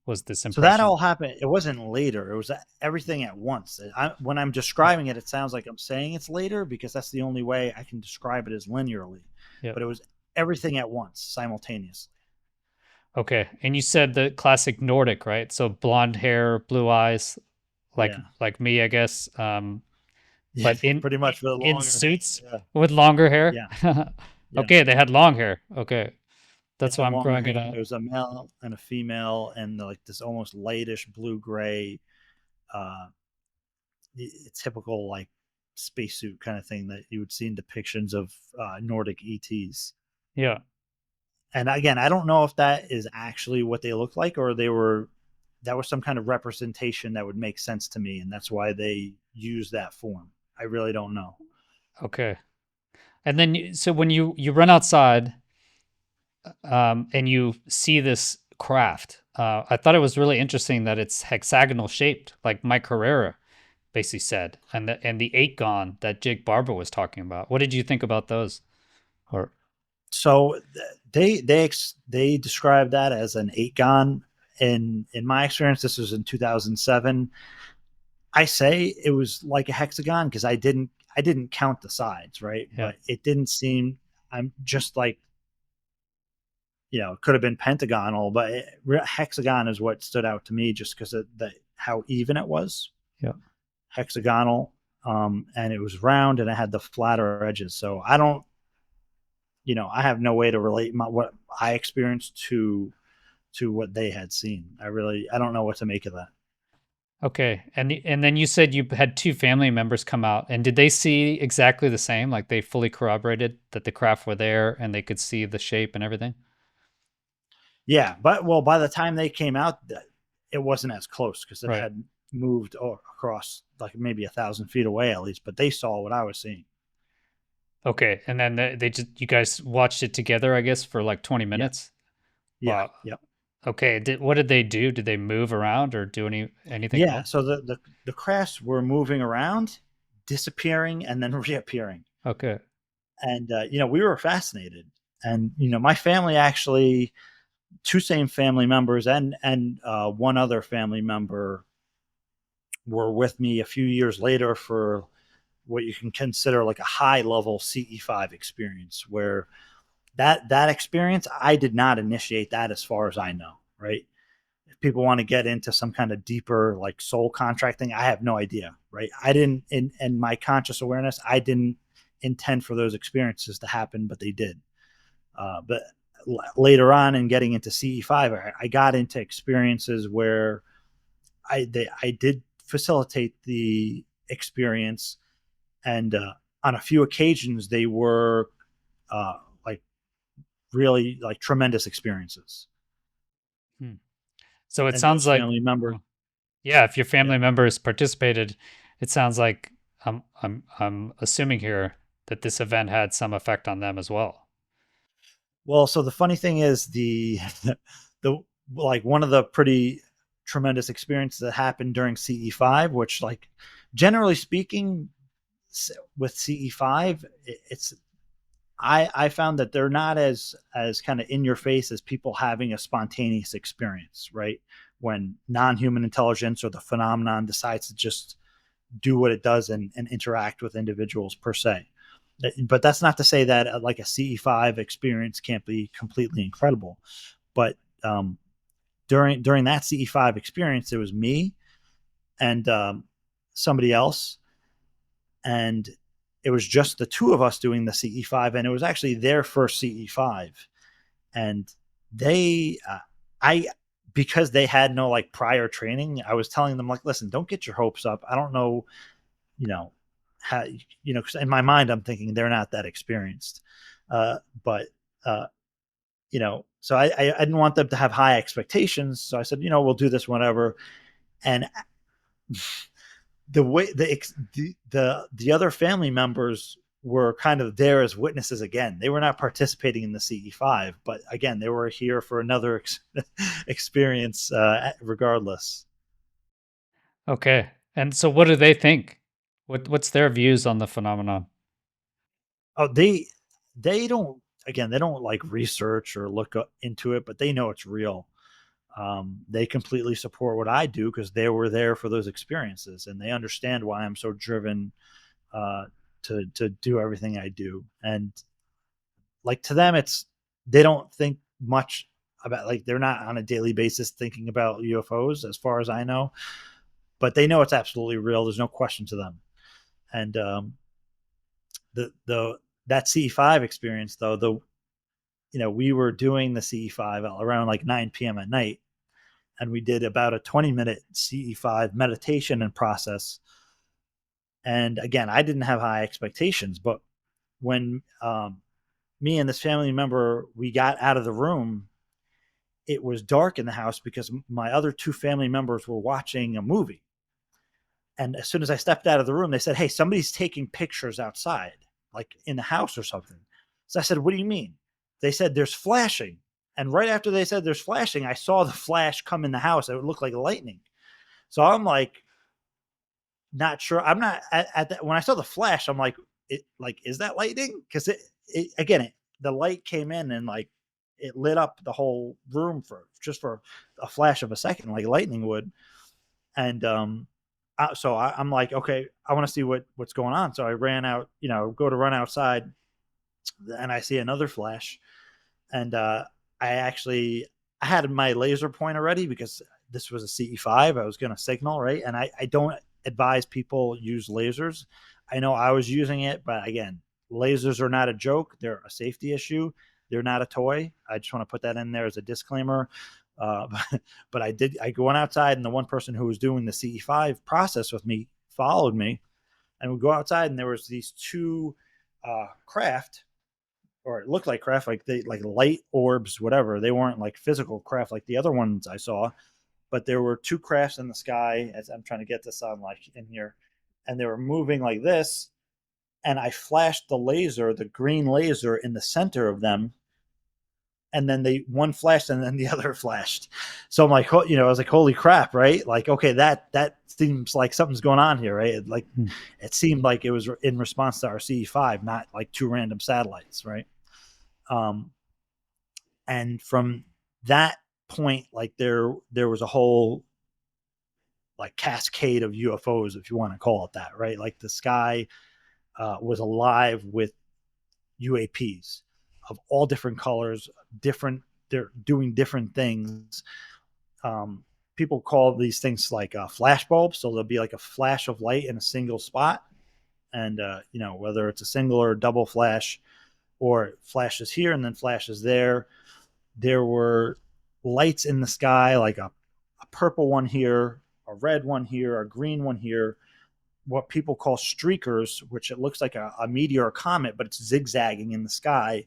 was this So that impression. all happened. It wasn't later. It was everything at once. When I'm describing it, it sounds like I'm saying it's later because that's the only way I can describe it as linearly. Yeah. But it was everything at once, simultaneously. Okay. And you said the classic Nordic, right? So blonde hair, blue eyes, like Yeah. like me, I guess. Yeah. But in Pretty much for the in longer. suits Yeah. with longer hair. Yeah. Yeah. Okay, they had long hair. Okay, They that's why had I'm longer growing hair. it out. There was a male and a female, and like this almost lightish blue gray, uh, typical like spacesuit kind of thing that you would see in depictions of Nordic ETs. Yeah. And again, I don't know if that is actually what they look like, or that was some kind of representation that would make sense to me, and that's why they use that form. I really don't know. Okay. And then so when you run outside, and you see this craft, I thought it was really interesting that it's hexagonal shaped, like Mike Herrera basically said, and the eight gon that Jake Barber was talking about. What did you think about those? Or So they describe that as an eight gon. In my experience, this was in 2007. I say it was like a hexagon because I didn't count the sides, right? yeah, But it didn't seem. I'm just like it could have been pentagonal, but hexagon is what stood out to me just because of how even it was. yeah. Hexagonal, and it was round and it had the flatter edges. So I don't, I have no way to relate what I experienced to what they had seen. I don't know what to make of that. Okay. And then you said you had two family members come out, and did they see exactly the same? Like they fully corroborated that the craft were there and they could see the shape and everything? Yeah, but well, by the time they came out, it wasn't as close because it Right. had moved across like maybe 1,000 feet away at least. But they saw what I was seeing. Okay. And then they just you guys watched it together, I guess, for like 20 Yeah, minutes. Yeah. Wow. Yep. Okay. What did they do? Did they move around or do anything Yeah. else? So the crafts were moving around, disappearing, and then reappearing. Okay. And we were fascinated. And my family actually, two same family members and one other family member were with me a few years later for what you can consider like a high level CE5 experience, where that experience, I did not initiate that as far as I know, right? If people want to get into some kind of deeper like soul contracting, I have no idea, right? I didn't in my conscious awareness, I didn't intend for those experiences to happen, but they did. But later on in getting into CE5, I got into experiences where I did facilitate the experience, and on a few occasions they were like really like tremendous experiences. Hmm. So it And sounds those like, family members, oh, yeah, if your yeah. family members participated, it sounds like I'm assuming here that this event had some effect on them as well. Well, so the funny thing is the like one of the pretty tremendous experiences that happened during CE5, which like generally speaking, with CE5, it's I found that they're not as kind of in your face as people having a spontaneous experience, right? When non-human intelligence or the phenomenon decides to just do what it does and interact with individuals per se. But that's not to say that like a CE5 experience can't be completely incredible. But during that CE5 experience, it was me and somebody else, and it was just the two of us doing the CE5, and it was actually their first CE5, and they, I, because they had no like prior training, I was telling them like, listen, don't get your hopes up. I don't know, you know, how, cause in my mind, I'm thinking they're not that experienced. But, uh, so I didn't want them to have high expectations. So I said, we'll do this whenever. And the way the other family members were kind of there as witnesses again. They were not participating in the CE5, but again, they were here for another experience, regardless. Okay. And so what do they think? What's their views on the phenomenon? Oh, they don't, again, they don't like research or look into it, but they know it's real. They completely support what I do because they were there for those experiences, and they understand why I'm so driven uh, to do everything I do. And like to them, it's they don't think much about, like, they're not on a daily basis thinking about UFOs as far as I know, but they know it's absolutely real. There's no question to them. And the that C5 experience though, we were doing the CE5 around like 9 p.m. at night, and we did about a 20-minute CE5 meditation and process. And again, I didn't have high expectations, but when me and this family member, we got out of the room, it was dark in the house because my other two family members were watching a movie. And as soon as I stepped out of the room, they said, "Hey, somebody's taking pictures outside, like in the house or something." So I said, "What do you mean?" They said, "There's flashing." And right after they said there's flashing, I saw the flash come in the house. It would look like lightning. So I'm like, not sure. I'm not at that. When I saw the flash, I'm like, is that lightning? Because the light came in and like it lit up the whole room for a flash of a second, like lightning would. And so I'm like, okay, I want to see what's going on. So I ran out, go to run outside, and I see another flash, and I had my laser pointer ready because this was a CE5. I was going to signal, right, and I don't advise people use lasers. I know I was using it, but again, lasers are not a joke. They're a safety issue. They're not a toy. I just want to put that in there as a disclaimer. Uh, but I went outside, and the one person who was doing the CE5 process with me followed me, and we go outside, and there was these two craft, or it looked like craft, like they like light orbs, whatever. They weren't like physical craft like the other ones I saw, but there were two crafts in the sky. As I'm trying to get this on like in here, and they were moving like this, and I flashed the green laser in the center of them, and then one flashed and then the other flashed. So I'm like, I was like, holy crap, right? Like, okay, that seems like something's going on here, right? It seemed like it was in response to our CE5, not like two random satellites, right? And from that point, like there was a whole like cascade of UFOs, if you want to call it that, right? Like the sky was alive with UAPs of all different colors, they're doing different things. People call these things like flash bulbs. So there'll be like a flash of light in a single spot. And, whether it's a single or a double flash, or it flashes here and then flashes there. There were lights in the sky, like a purple one here, a red one here, a green one here, what people call streakers, which it looks like a meteor or comet, but it's zigzagging in the sky.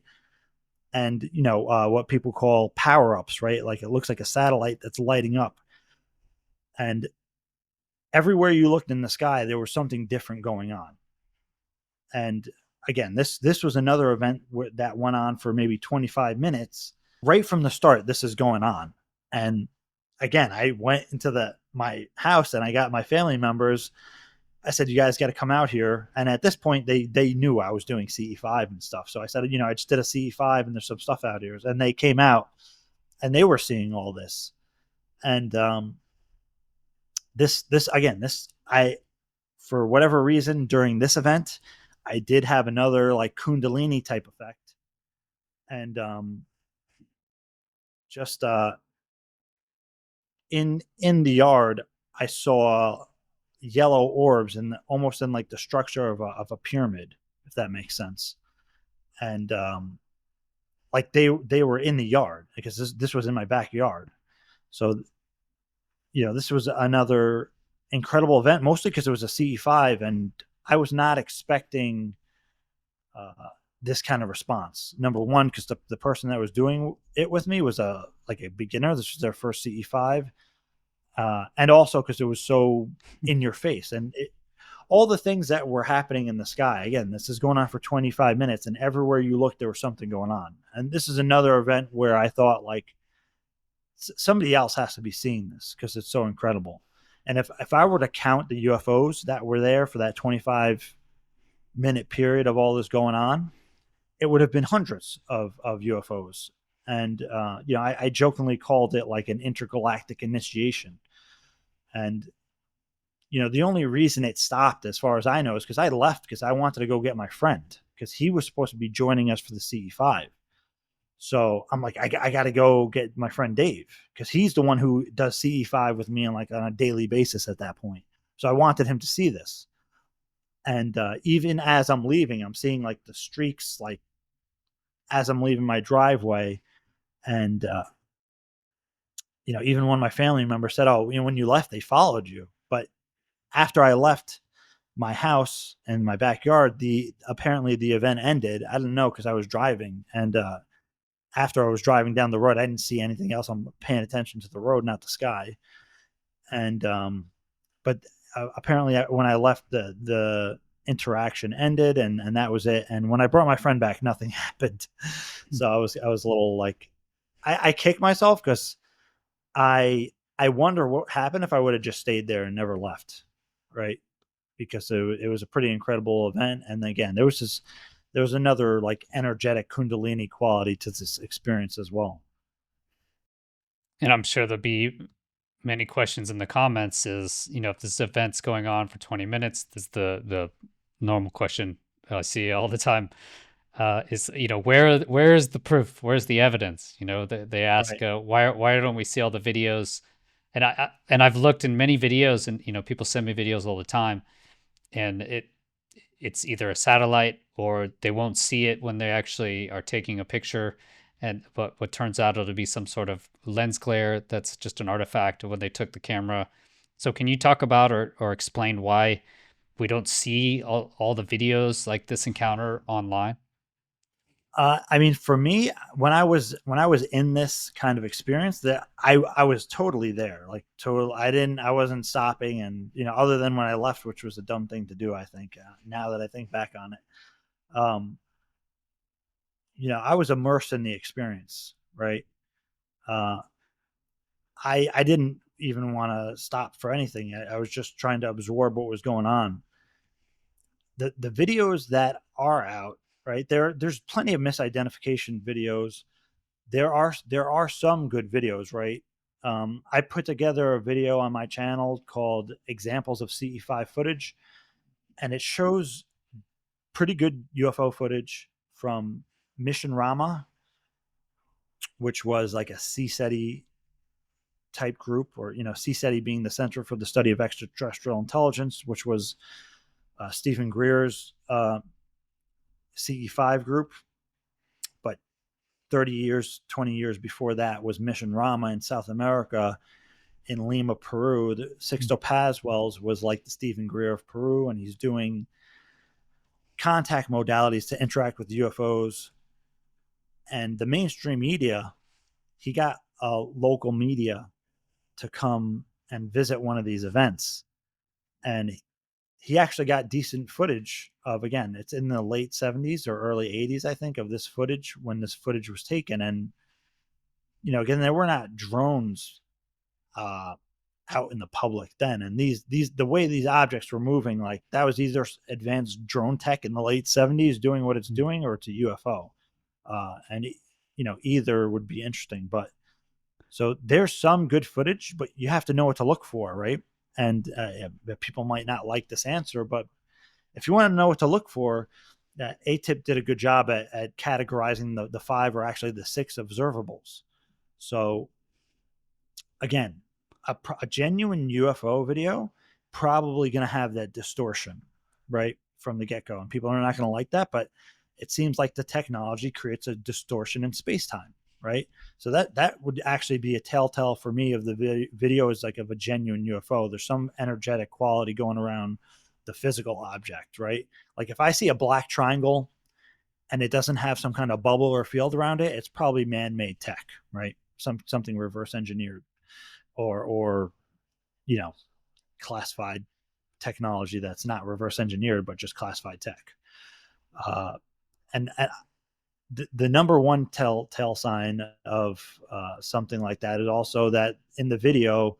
And, what people call power-ups, right? Like it looks like a satellite that's lighting up. And everywhere you looked in the sky, there was something different going on. And again, this was another event that went on for maybe 25 minutes. Right from the start, this is going on. And again, I went into my house and I got my family members. I said, you guys got to come out here. And at this point, they knew I was doing CE5 and stuff. So I said, I just did a CE5 and there's some stuff out here. And they came out and they were seeing all this. And for whatever reason, during this event, I did have another like Kundalini type effect. And just in the yard, I saw yellow orbs almost in like the structure of a pyramid, if that makes sense. And like they were in the yard, because this was in my backyard. So this was another incredible event, mostly because it was a CE5 and I was not expecting this kind of response. Number one, because the person that was doing it with me was a beginner. This was their first CE5. And also because it was so in your face, and all the things that were happening in the sky. Again, this is going on for 25 minutes, and everywhere you looked, there was something going on. And this is another event where I thought, like, somebody else has to be seeing this because it's so incredible. And if I were to count the UFOs that were there for that 25-minute period of all this going on, it would have been hundreds of UFOs. And, I jokingly called it like an intergalactic initiation. And, the only reason it stopped, as far as I know, is because I left because I wanted to go get my friend, because he was supposed to be joining us for the CE5. So I'm like, I got to go get my friend Dave, because he's the one who does CE5 with me on a daily basis at that point. So I wanted him to see this. And even as I'm leaving, I'm seeing like the streaks, like as I'm leaving my driveway. And, even when my family member said, oh, when you left, they followed you. But after I left my house and my backyard, apparently the event ended. I didn't know because I was driving. And after I was driving down the road, I didn't see anything else. I'm paying attention to the road, not the sky. And but apparently when I left, the interaction ended, and that was it. And when I brought my friend back, nothing happened. So I was a little like, I kicked myself, because I wonder what happened if I would have just stayed there and never left, right? Because it was a pretty incredible event. And again, there was another like energetic Kundalini quality to this experience as well. And I'm sure there'll be many questions in the comments is, if this event's going on for 20 minutes, this the normal question I see all the time, is, where is the proof? Where's the evidence? They ask, right. Why don't we see all the videos? And I've looked in many videos, and, people send me videos all the time, and it's either a satellite or they won't see it when they actually are taking a picture. And what turns out it'll be some sort of lens glare that's just an artifact of when they took the camera. So can you talk about or explain why we don't see all the videos like this encounter online? I mean, for me, when I was in this kind of experience, that I was totally there, like total. I wasn't stopping, and other than when I left, which was a dumb thing to do, I think. Now that I think back on it, I was immersed in the experience, right? Uh, I didn't even want to stop for anything. I was just trying to absorb what was going on. The videos that are out, right? There's plenty of misidentification videos. There are some good videos, right? I put together a video on my channel called "Examples of CE5 Footage," and it shows pretty good UFO footage from Mission Rama, which was like a CSETI type group, or CSETI being the Center for the Study of Extraterrestrial Intelligence, which was Stephen Greer's CE5 group. But 30 years, 20 years before that was Mission Rama in South America, in Lima, Peru. The Sixto Paz Wells was like the Stephen Greer of Peru, and he's doing contact modalities to interact with UFOs. And the mainstream media, he got local media to come and visit one of these events. And he actually got decent footage of, again, it's in the late 70s or early 80s, I think, of this footage when this footage was taken. And, again, there were not drones out in the public then. And the way these objects were moving, like that was either advanced drone tech in the late 70s doing what it's doing, or it's a UFO. And, either would be interesting. But so there's some good footage, but you have to know what to look for, right? And people might not like this answer, but if you want to know what to look for, ATIP did a good job at categorizing the 5, or actually the 6 observables. So again, a genuine UFO video probably going to have that distortion, right, from the get-go. And people are not going to like that, but it seems like the technology creates a distortion in space-time, right? So that would actually be a telltale for me of the video is like of a genuine UFO. There's some energetic quality going around the physical object, right? Like if I see a black triangle and it doesn't have some kind of bubble or field around it, it's probably man-made tech, right? Something reverse engineered, or classified technology that's not reverse engineered, but just classified tech. And the number one telltale sign of something like that is also that in the video,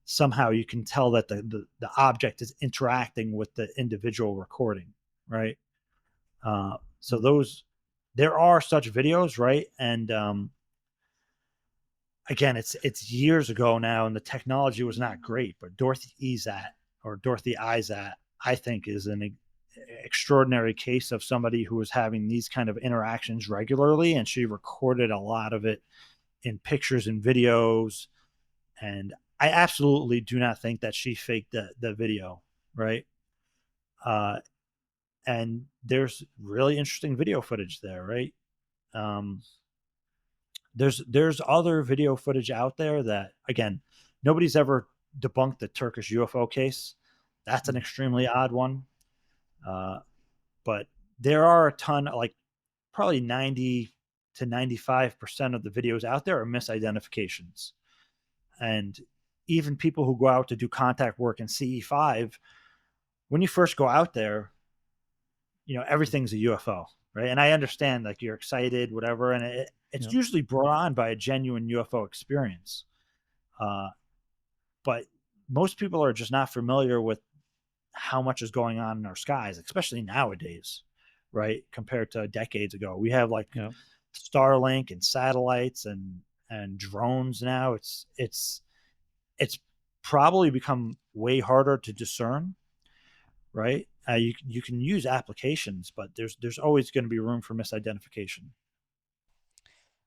somehow you can tell that the object is interacting with the individual recording, right? So there are such videos, right? And again, it's years ago now, and the technology was not great. But Dorothy Izat, I think, is an extraordinary case of somebody who was having these kind of interactions regularly, and she recorded a lot of it in pictures and videos. And I absolutely do not think that she faked the video, right? And there's really interesting video footage there, right? There's other video footage out there that, again, nobody's ever debunked the Turkish UFO case. That's an extremely odd one. But there are a ton, like probably 90 to 95% of the videos out there are misidentifications. And even people who go out to do contact work in CE5, when you first go out there, everything's a UFO, right? And I understand, like, you're excited, whatever, and it's usually brought on by a genuine UFO experience. But most people are just not familiar with how much is going on in our skies, especially nowadays, right? Compared to decades ago. We have like Starlink and satellites and drones now. It's probably become way harder to discern, right? You can use applications, but there's always going to be room for misidentification.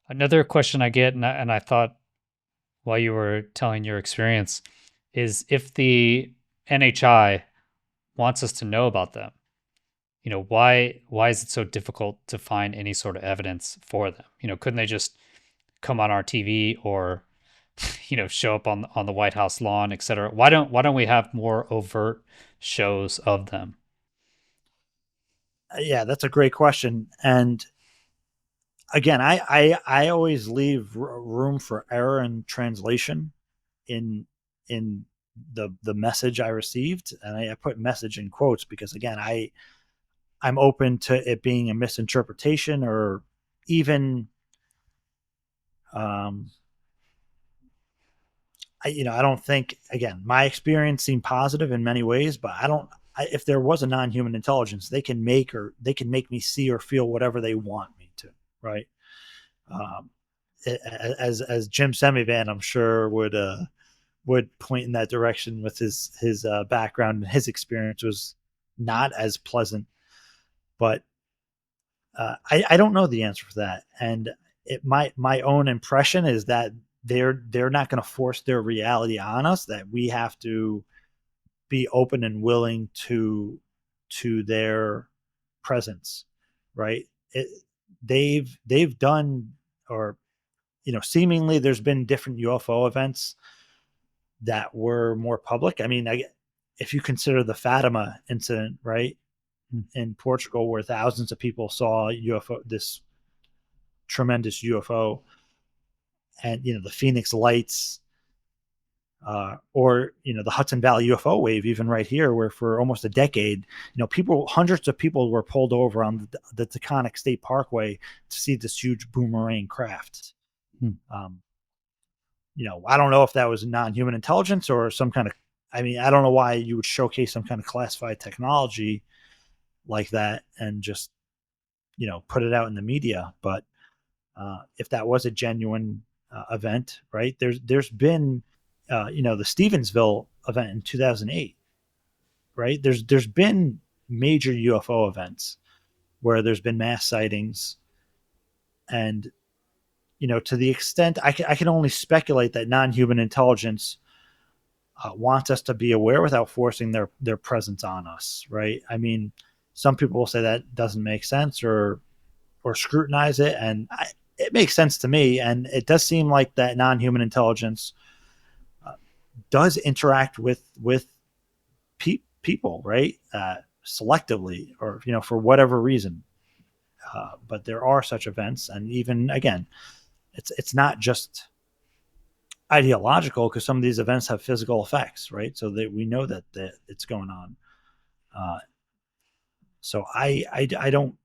Another question I get, and I thought while you were telling your experience, is if the NHI wants us to know about them, why is it so difficult to find any sort of evidence for them? Couldn't they just come on our TV or show up on the White House lawn, et cetera? Why don't we have more overt shows of them? Yeah, that's a great question. And again, I always leave room for error in translation in the message I received, and I put message in quotes because, again, I'm open to it being a misinterpretation, or even Um, I don't think, again, my experience seemed positive in many ways, but I don't. If there was a non-human intelligence, they can make me see or feel whatever they want me to, right? Um, as Jim Semivan, I'm sure would point in that direction with his background and his experience was not as pleasant. But I don't know the answer for that, and my own impression is that they're not going to force their reality on us. That we have to be open and willing to their presence, right? It, they've done, or seemingly there's been different UFO events that were more public. I mean, if you consider the Fatima incident, right, in Portugal, where thousands of people saw UFO, this tremendous UFO, and the Phoenix Lights, or the Hudson Valley UFO wave, even right here, where for almost a decade, hundreds of people were pulled over on the Taconic State Parkway to see this huge boomerang craft. Hmm. I don't know if that was non-human intelligence or some kind of. I mean, I don't know why you would showcase some kind of classified technology like that and just put it out in the media. But if that was a genuine event, right? There's been the Stevensville event in 2008, right? There's been major UFO events where there's been mass sightings, and to the extent I can only speculate that non-human intelligence wants us to be aware without forcing their presence on us, right? I mean, some people will say that doesn't make sense or scrutinize it, and it makes sense to me. And it does seem like that non-human intelligence does interact with people, right? Selectively, or for whatever reason. But there are such events, and even again, it's not just ideological, because some of these events have physical effects, right? So that we know that it's going on. Uh, so I don't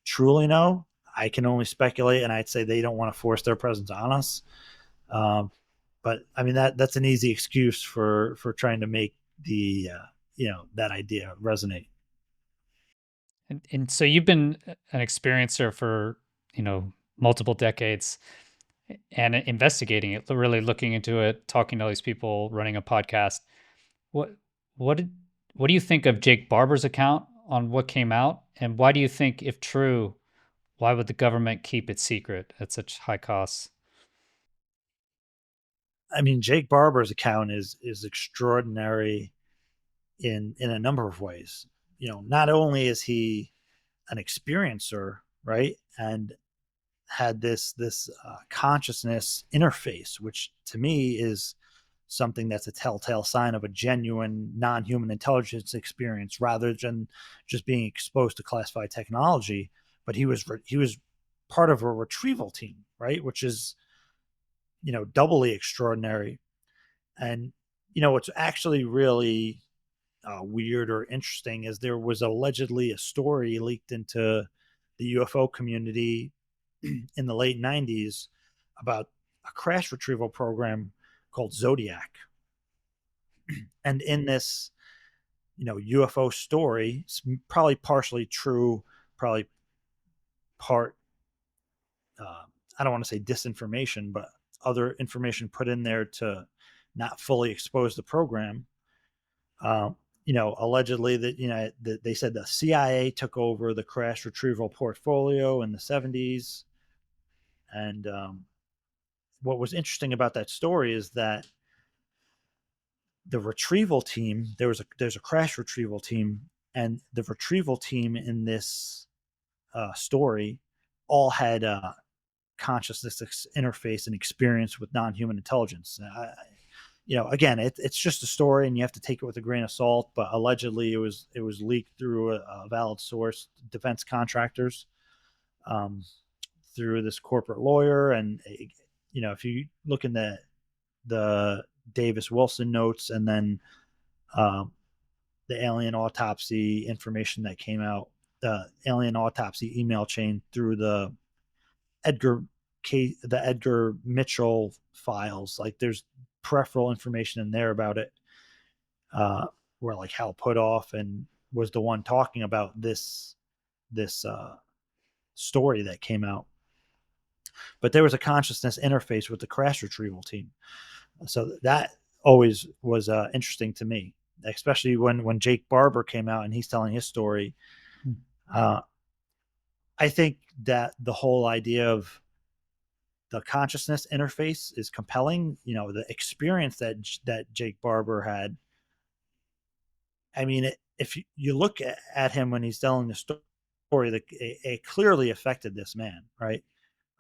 truly know. I can only speculate, and I'd say they don't want to force their presence on us. Um, but I mean that's an easy excuse for trying to make the that idea resonate. And so you've been an experiencer for, multiple decades and investigating it, really looking into it, talking to all these people, running a podcast. What what did what do you think of Jake Barber's account on what came out? And why do you think, if true, why would the government keep it secret at such high costs? I mean, Jake Barber's account is extraordinary in a number of ways. Not only is he an experiencer, right, and had this consciousness interface, which to me is something that's a telltale sign of a genuine non-human intelligence experience, rather than just being exposed to classified technology. But he was part of a retrieval team, right, which is doubly extraordinary. And what's actually really weird or interesting is there was allegedly a story leaked into the UFO community in the late 90s about a crash retrieval program called Zodiac. And in this, UFO story, it's probably partially true, probably part, I don't want to say disinformation, but other information put in there to not fully expose the program. Um, allegedly that they said the CIA took over the crash retrieval portfolio in the 70s, and what was interesting about that story is that the retrieval team, there's a crash retrieval team, and the retrieval team in this story all had consciousness interface and experience with non-human intelligence. Again, it's just a story, and you have to take it with a grain of salt. But allegedly, it was leaked through a valid source, defense contractors, um, through this corporate lawyer. And if you look in the Davis Wilson notes, and then um, the alien autopsy information that came out, the alien autopsy email chain through the Edgar the Edgar Mitchell files. Like there's peripheral information in there about it, where like Hal Puthoff and was the one talking about this story that came out. But there was a consciousness interface with the crash retrieval team, so that always was interesting to me, especially when Jake Barber came out and he's telling his story. I think that the whole idea of the consciousness interface is compelling. The experience that Jake Barber had. I mean, if you look at him when he's telling the story, it clearly affected this man, right?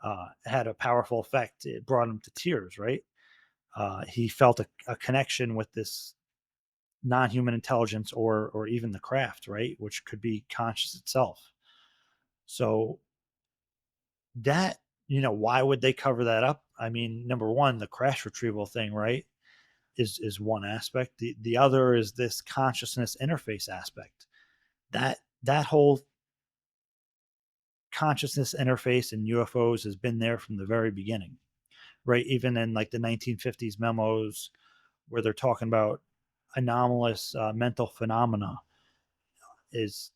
It had a powerful effect. It brought him to tears, right? He felt a connection with this non-human intelligence or even the craft, right? Which could be conscious itself. So that, why would they cover that up? I mean, number one, the crash retrieval thing, right, is one aspect. The other is this consciousness interface aspect. That whole consciousness interface in UFOs has been there from the very beginning, right? Even in like the 1950s memos where they're talking about anomalous mental phenomena, is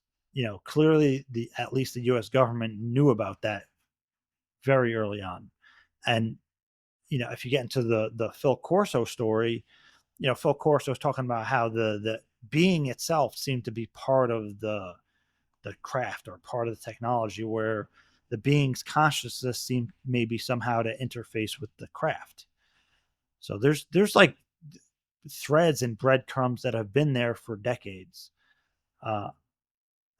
clearly at least the U.S. government knew about that very early on. And if you get into the Phil Corso story, Phil Corso is talking about how the being itself seemed to be part of the craft or part of the technology, where the being's consciousness seemed maybe somehow to interface with the craft. So there's like threads and breadcrumbs that have been there for decades.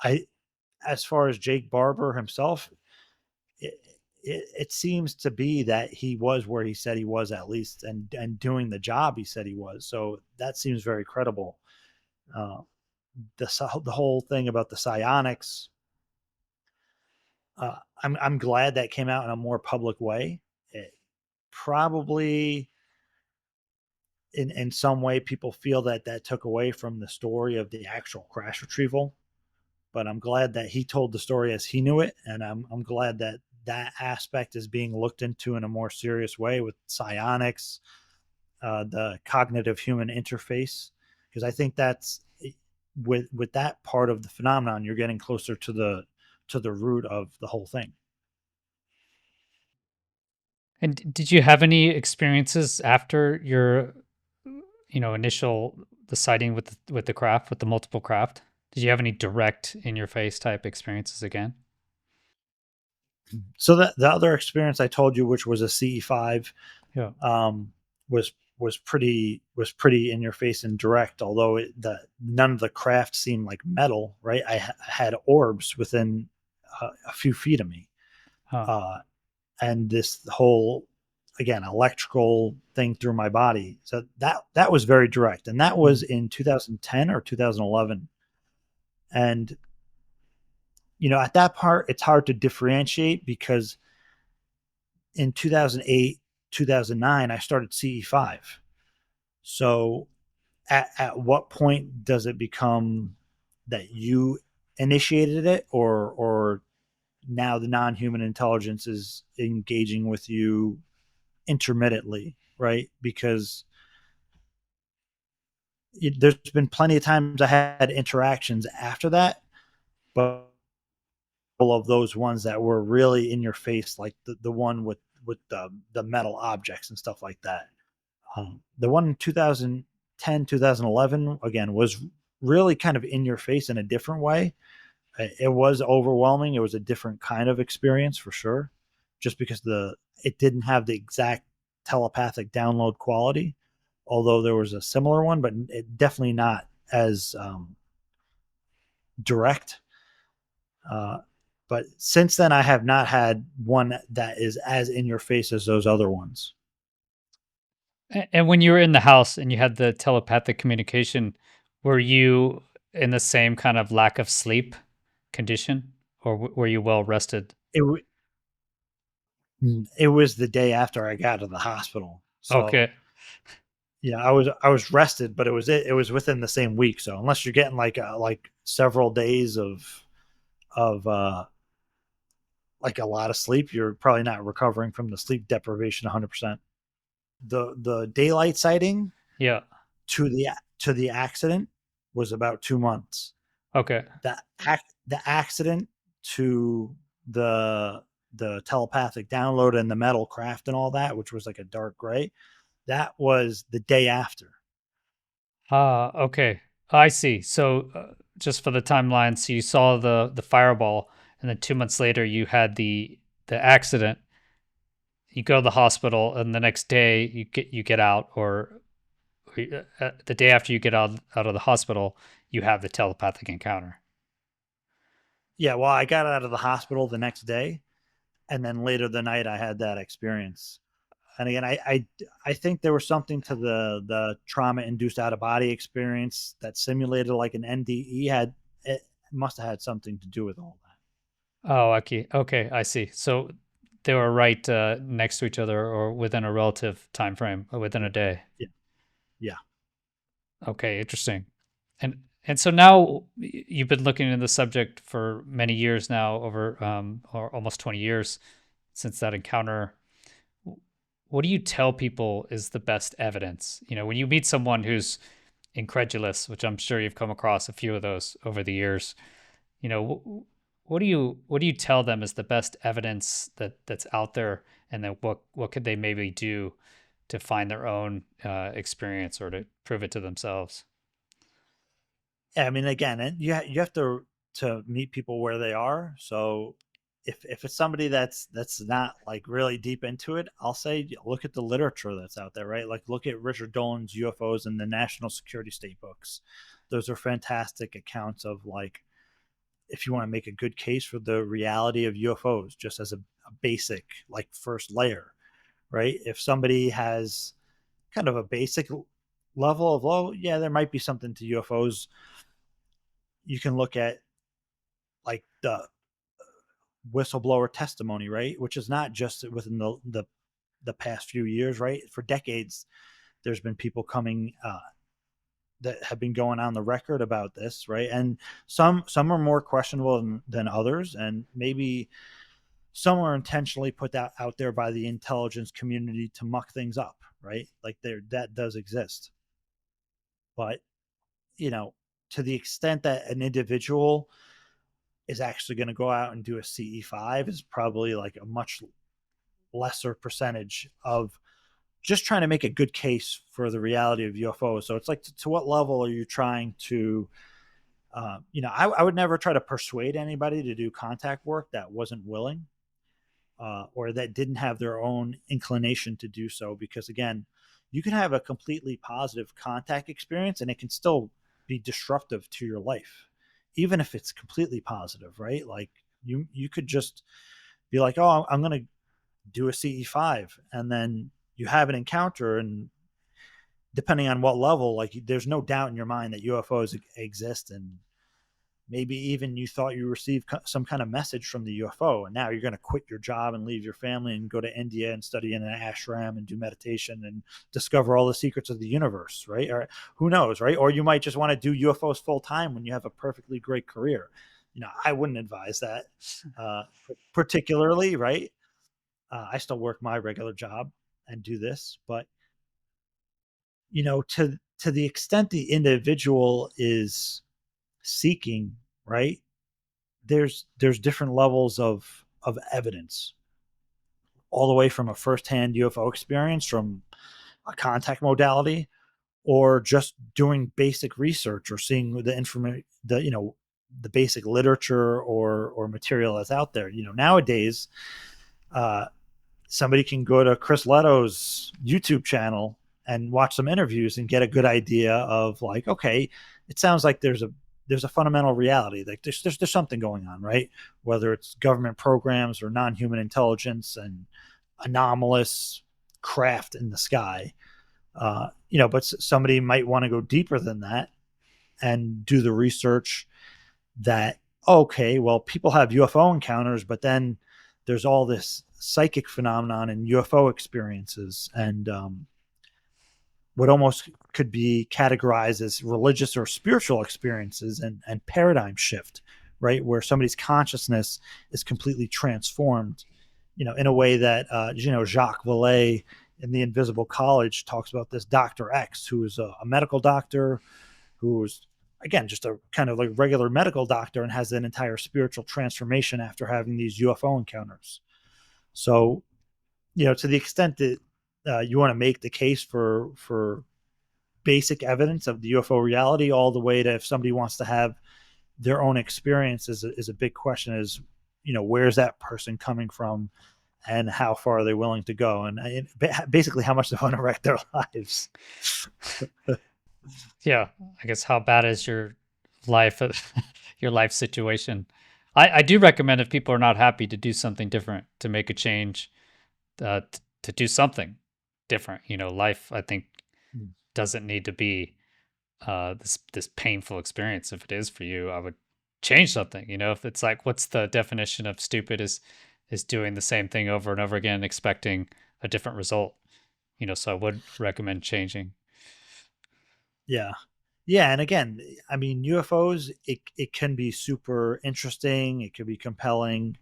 As far as Jake Barber himself, it seems to be that he was where he said he was, at least, and doing the job he said he was. So that seems very credible. The whole thing about the psionics, I'm glad that came out in a more public way. It probably in some way people feel that took away from the story of the actual crash retrieval, but I'm glad that he told the story as he knew it, and I'm glad that aspect is being looked into in a more serious way with psionics, the cognitive human interface, because I think that's with that part of the phenomenon, you're getting closer to the root of the whole thing. And did you have any experiences after your, initial the sighting with the craft, with the multiple craft? Did you have any direct in your face type experiences again? So the other experience I told you, which was a CE5, Yeah. Was pretty in your face and direct. Although none of the craft seemed like metal, right? I had orbs within a few feet of me, and this whole, again, electrical thing through my body. So that was very direct, and that was in 2010 or 2011. And at that part, it's hard to differentiate because in 2008, 2009, I started CE5. So at what point does it become that you initiated it, or now the non-human intelligence is engaging with you intermittently, right? Because there's been plenty of times I had interactions after that, but all of those ones that were really in your face, like the one with the metal objects and stuff like that. The one in 2010, 2011, again, was really kind of in your face in a different way. It was overwhelming. It was a different kind of experience for sure, just because it didn't have the exact telepathic download quality, although there was a similar one, but it definitely not as direct. But since then, I have not had one that is as in your face as those other ones. And when you were in the house and you had the telepathic communication, were you in the same kind of lack of sleep condition, or were you well rested? It was the day after I got to the hospital. So Okay. yeah, I was rested, but it was within the same week. So unless you're getting like several days of like a lot of sleep, you're probably not recovering from the sleep deprivation 100%. The daylight sighting Yeah. to the accident was about 2 months. Okay. The accident to the the telepathic download and the metal craft and all that, which was like a dark gray, that was the day after. Ah, okay. I see. So just for the timeline, so you saw the fireball, and then 2 months later you had the accident. You go to the hospital, and the next day you get out, or the day after you get out of the hospital, you have the telepathic encounter. Yeah, well, I got out of the hospital the next day, and then later the night I had that experience. And again, I think there was something to the trauma induced out of body experience that simulated like an NDE had. It must have had something to do with all that. Oh, okay. Okay, I see. So they were right next to each other, or within a relative time frame, or within a day. Yeah, yeah. Okay, interesting. And so now you've been looking into the subject for many years now, over or almost 20 years since that encounter. What do you tell people is the best evidence? You know, when you meet someone who's incredulous, which I'm sure you've come across a few of those over the years, you know, what do you tell them is the best evidence that's out there, and then what could they maybe do to find their own experience, or to prove it to themselves? Yeah, I mean, again, you have to meet people where they are. So if it's somebody that's not like really deep into it, I'll say look at the literature that's out there, right? Like look at Richard Dolan's UFOs and the National Security State books. Those are fantastic accounts of like if you want to make a good case for the reality of UFOs, just as a basic like first layer, right? If somebody has kind of a basic level of low, yeah, there might be something to UFOs. You can look at like the whistleblower testimony, right? Which is not just within the past few years, right? For decades, there's been people coming that have been going on the record about this, right? And some are more questionable than others, and maybe some are intentionally put out there by the intelligence community to muck things up, right? Like there that does exist, but you know, to the extent that an individual is actually going to go out and do a CE5 is probably like a much lesser percentage of just trying to make a good case for the reality of UFOs. So it's like, to what level are you trying to, I would never try to persuade anybody to do contact work that wasn't willing or that didn't have their own inclination to do so. Because again, you can have a completely positive contact experience and it can still be disruptive to your life, even if it's completely positive, right? Like you could just be like, oh, I'm going to do a CE5, and then you have an encounter, and depending on what level, like there's no doubt in your mind that UFOs exist, and maybe even you thought you received some kind of message from the UFO, and now you're going to quit your job and leave your family and go to India and study in an ashram and do meditation and discover all the secrets of the universe, right? Or who knows, right? Or you might just want to do UFOs full time when you have a perfectly great career. I wouldn't advise that particularly, right? I still work my regular job and do this, but to the extent the individual is seeking, right? There's different levels of evidence, all the way from a firsthand UFO experience, from a contact modality, or just doing basic research or seeing the information, the basic literature or material that's out there. Nowadays, somebody can go to Chris Lehto's YouTube channel and watch some interviews and get a good idea of like, okay, it sounds like there's a fundamental reality. Like there's something going on, right? Whether it's government programs or non-human intelligence and anomalous craft in the sky. But somebody might want to go deeper than that and do the research that, okay, well, people have UFO encounters, but then there's all this psychic phenomenon and UFO experiences, and what almost could be categorized as religious or spiritual experiences and paradigm shift, right? Where somebody's consciousness is completely transformed, in a way that, Jacques Vallée in The Invisible College talks about this Dr. X, who is a medical doctor who's, again, just a kind of like regular medical doctor and has an entire spiritual transformation after having these UFO encounters. So, to the extent that you want to make the case for basic evidence of the UFO reality, all the way to if somebody wants to have their own experience is a big question. Is, where's that person coming from, and how far are they willing to go, and basically how much they want to wreck their lives. Yeah, I guess how bad is your life, your life situation? I do recommend if people are not happy to do something different, to make a change, to do something different. Life, I think, doesn't need to be this painful experience. If it is for you, I would change something. If it's like, what's the definition of stupid? Is doing the same thing over and over again, expecting a different result. So I would recommend changing. Yeah. Yeah, and again, I mean, UFOs, it can be super interesting, it could be compelling,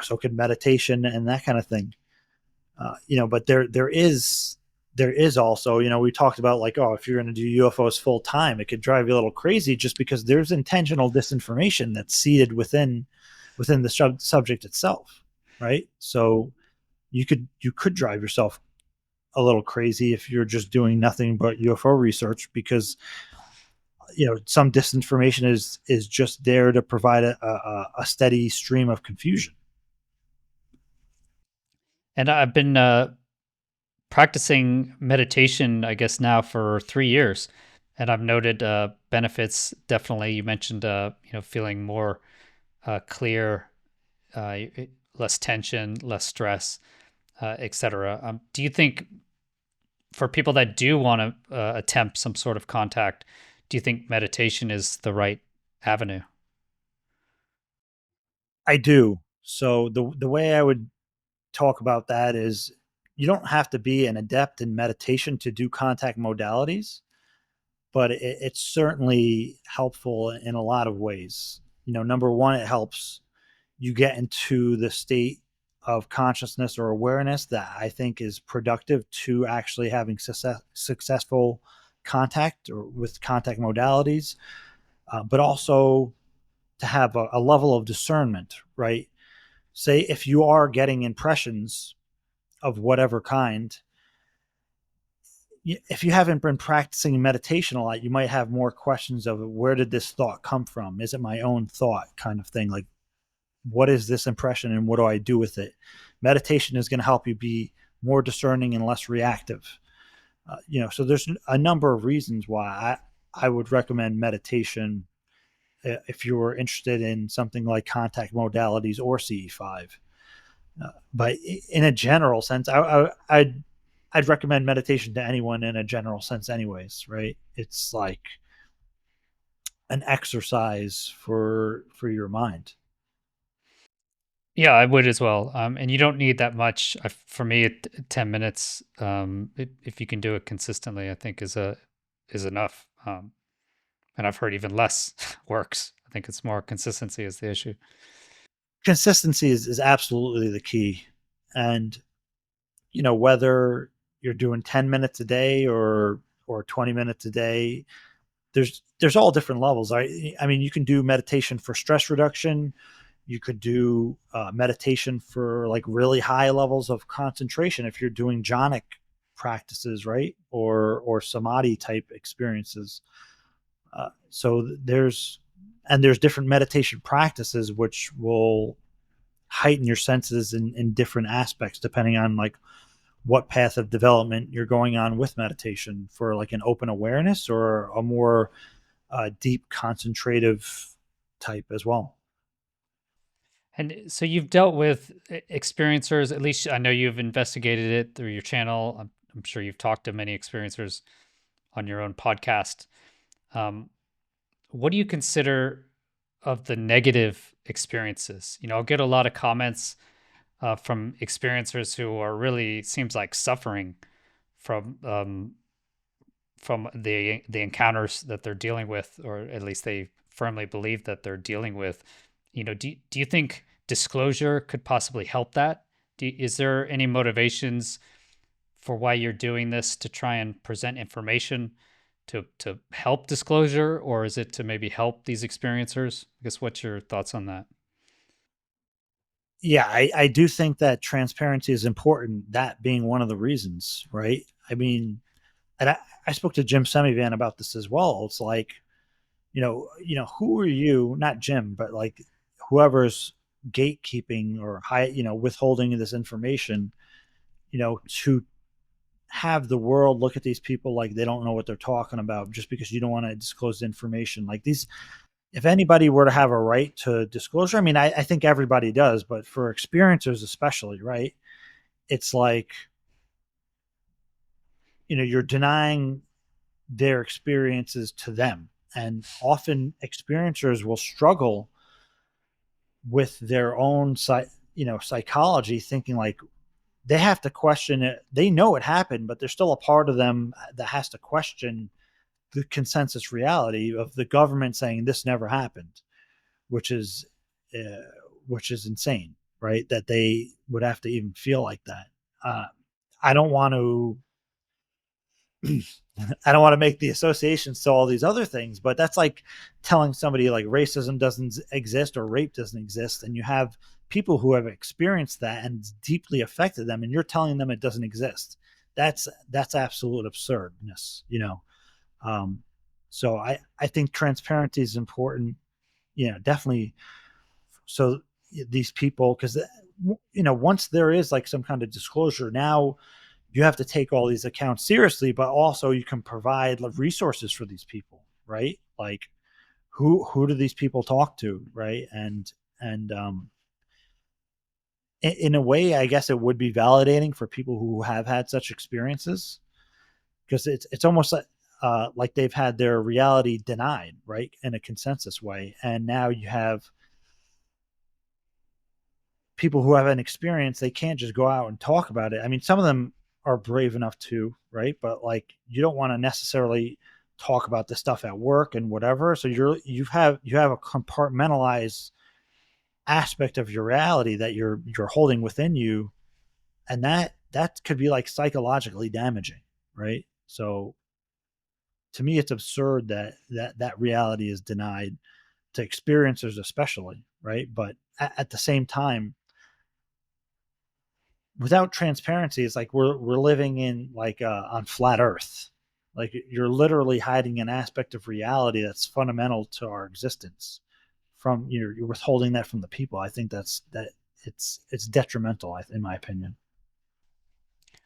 so could meditation and that kind of thing. But there is also, we talked about, like, oh, if you're going to do UFOs full time, it could drive you a little crazy, just because there's intentional disinformation that's seeded within the subject itself, right? So you could drive yourself a little crazy if you're just doing nothing but UFO research, because some disinformation is just there to provide a steady stream of confusion. And I've been practicing meditation, I guess, now for 3 years, and I've noted benefits. Definitely, you mentioned feeling more clear, less tension, less stress, etc. Do you think, for people that do want to attempt some sort of contact, do you think meditation is the right avenue? I do. So the way I would talk about that is, you don't have to be an adept in meditation to do contact modalities, but it's certainly helpful in a lot of ways. Number one, it helps you get into the state of consciousness or awareness that I think is productive to actually having successful contact, or with contact modalities, but also to have a level of discernment, right? Say if you are getting impressions of whatever kind, if you haven't been practicing meditation a lot, you might have more questions of, where did this thought come from? Is it my own thought, kind of thing? Like, what is this impression and what do I do with it? Meditation is going to help you be more discerning and less reactive. So there's a number of reasons why I would recommend meditation if you were interested in something like contact modalities or CE5. But in a general sense, I'd recommend meditation to anyone in a general sense, anyways. Right? It's like an exercise for your mind. Yeah, I would as well. And you don't need that much. For me, 10 minutes, if you can do it consistently, I think is enough. And I've heard even less works. I think it's more consistency is the issue. Consistency is absolutely the key. And whether you're doing 10 minutes a day or 20 minutes a day, there's all different levels. I mean, you can do meditation for stress reduction. You could do meditation for like really high levels of concentration if you're doing jhanic practices, right? Or samadhi type experiences. So there's different meditation practices which will heighten your senses in different aspects, depending on like what path of development you're going on with meditation, for like an open awareness or a more deep concentrative type as well. And so you've dealt with experiencers, at least I know you've investigated it through your channel. I'm sure you've talked to many experiencers on your own podcast. What do you consider of the negative experiences? I'll get a lot of comments from experiencers who are really, seems like, suffering from the encounters that they're dealing with, or at least they firmly believe that they're dealing with. Do you think disclosure could possibly help that? Is there any motivations for why you're doing this to try and present information to help disclosure, or is it to maybe help these experiencers? I guess what's your thoughts on that? Yeah, I do think that transparency is important, that being one of the reasons, right? I mean, and I spoke to Jim Semivan about this as well. It's like, who are you, not Jim, but like whoever's gatekeeping or withholding this information, to have the world look at these people like they don't know what they're talking about just because you don't want to disclose the information. Like these, if anybody were to have a right to disclosure, I mean, I think everybody does, but for experiencers especially, right? It's like, you're denying their experiences to them. And often experiencers will struggle with their own psychology, thinking like they have to question it. They know it happened, but there's still a part of them that has to question the consensus reality of the government saying this never happened, which is uh, which is insane, right? That they would have to even feel like that. Uh, I don't want to I don't want to make the associations to all these other things, but that's like telling somebody like racism doesn't exist or rape doesn't exist, and you have people who have experienced that and it's deeply affected them, and you're telling them it doesn't exist. That's absolute absurdness. Um, so I think transparency is important. Definitely. So these people, because once there is like some kind of disclosure, now you have to take all these accounts seriously, but also you can provide resources for these people, right? Like who do these people talk to, right? And in a way, I guess it would be validating for people who have had such experiences, because it's almost like they've had their reality denied, right, in a consensus way, and now you have people who have an experience. They can't just go out and talk about it. I mean, some of them are brave enough to, right? But like, you don't want to necessarily talk about this stuff at work and whatever. So you have a compartmentalized aspect of your reality that you're holding within you, and that could be like psychologically damaging, right? So to me, it's absurd that reality is denied to experiencers, especially, right? But at the same time, without transparency, it's like we're living in like on flat Earth. Like you're literally hiding an aspect of reality that's fundamental to our existence. From you're withholding that from the people. I think that it's detrimental, in my opinion.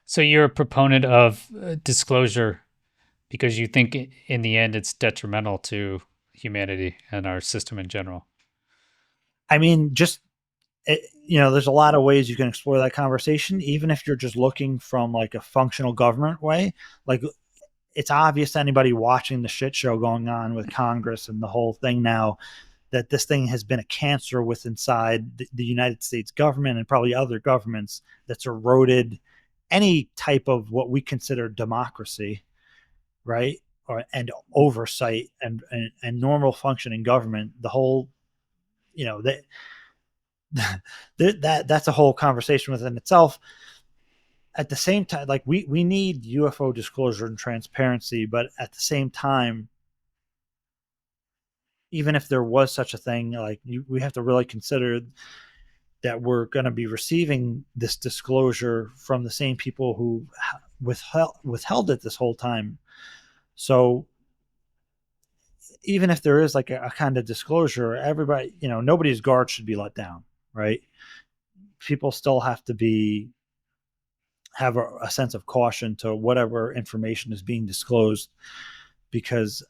So you're a proponent of disclosure because you think in the end it's detrimental to humanity and our system in general. I mean, just there's a lot of ways you can explore that conversation, even if you're just looking from like a functional government way. Like it's obvious to anybody watching the shit show going on with Congress and the whole thing now that this thing has been a cancer with inside the United States government and probably other governments that's eroded any type of what we consider democracy, right? And oversight and normal functioning government. The whole, that that's a whole conversation within itself. At the same time, like we need UFO disclosure and transparency, but at the same time, even if there was such a thing, like we have to really consider that we're going to be receiving this disclosure from the same people who withheld it this whole time. So even if there is like a kind of disclosure, everybody, nobody's guard should be let down, right? People still have to have a sense of caution to whatever information is being disclosed, because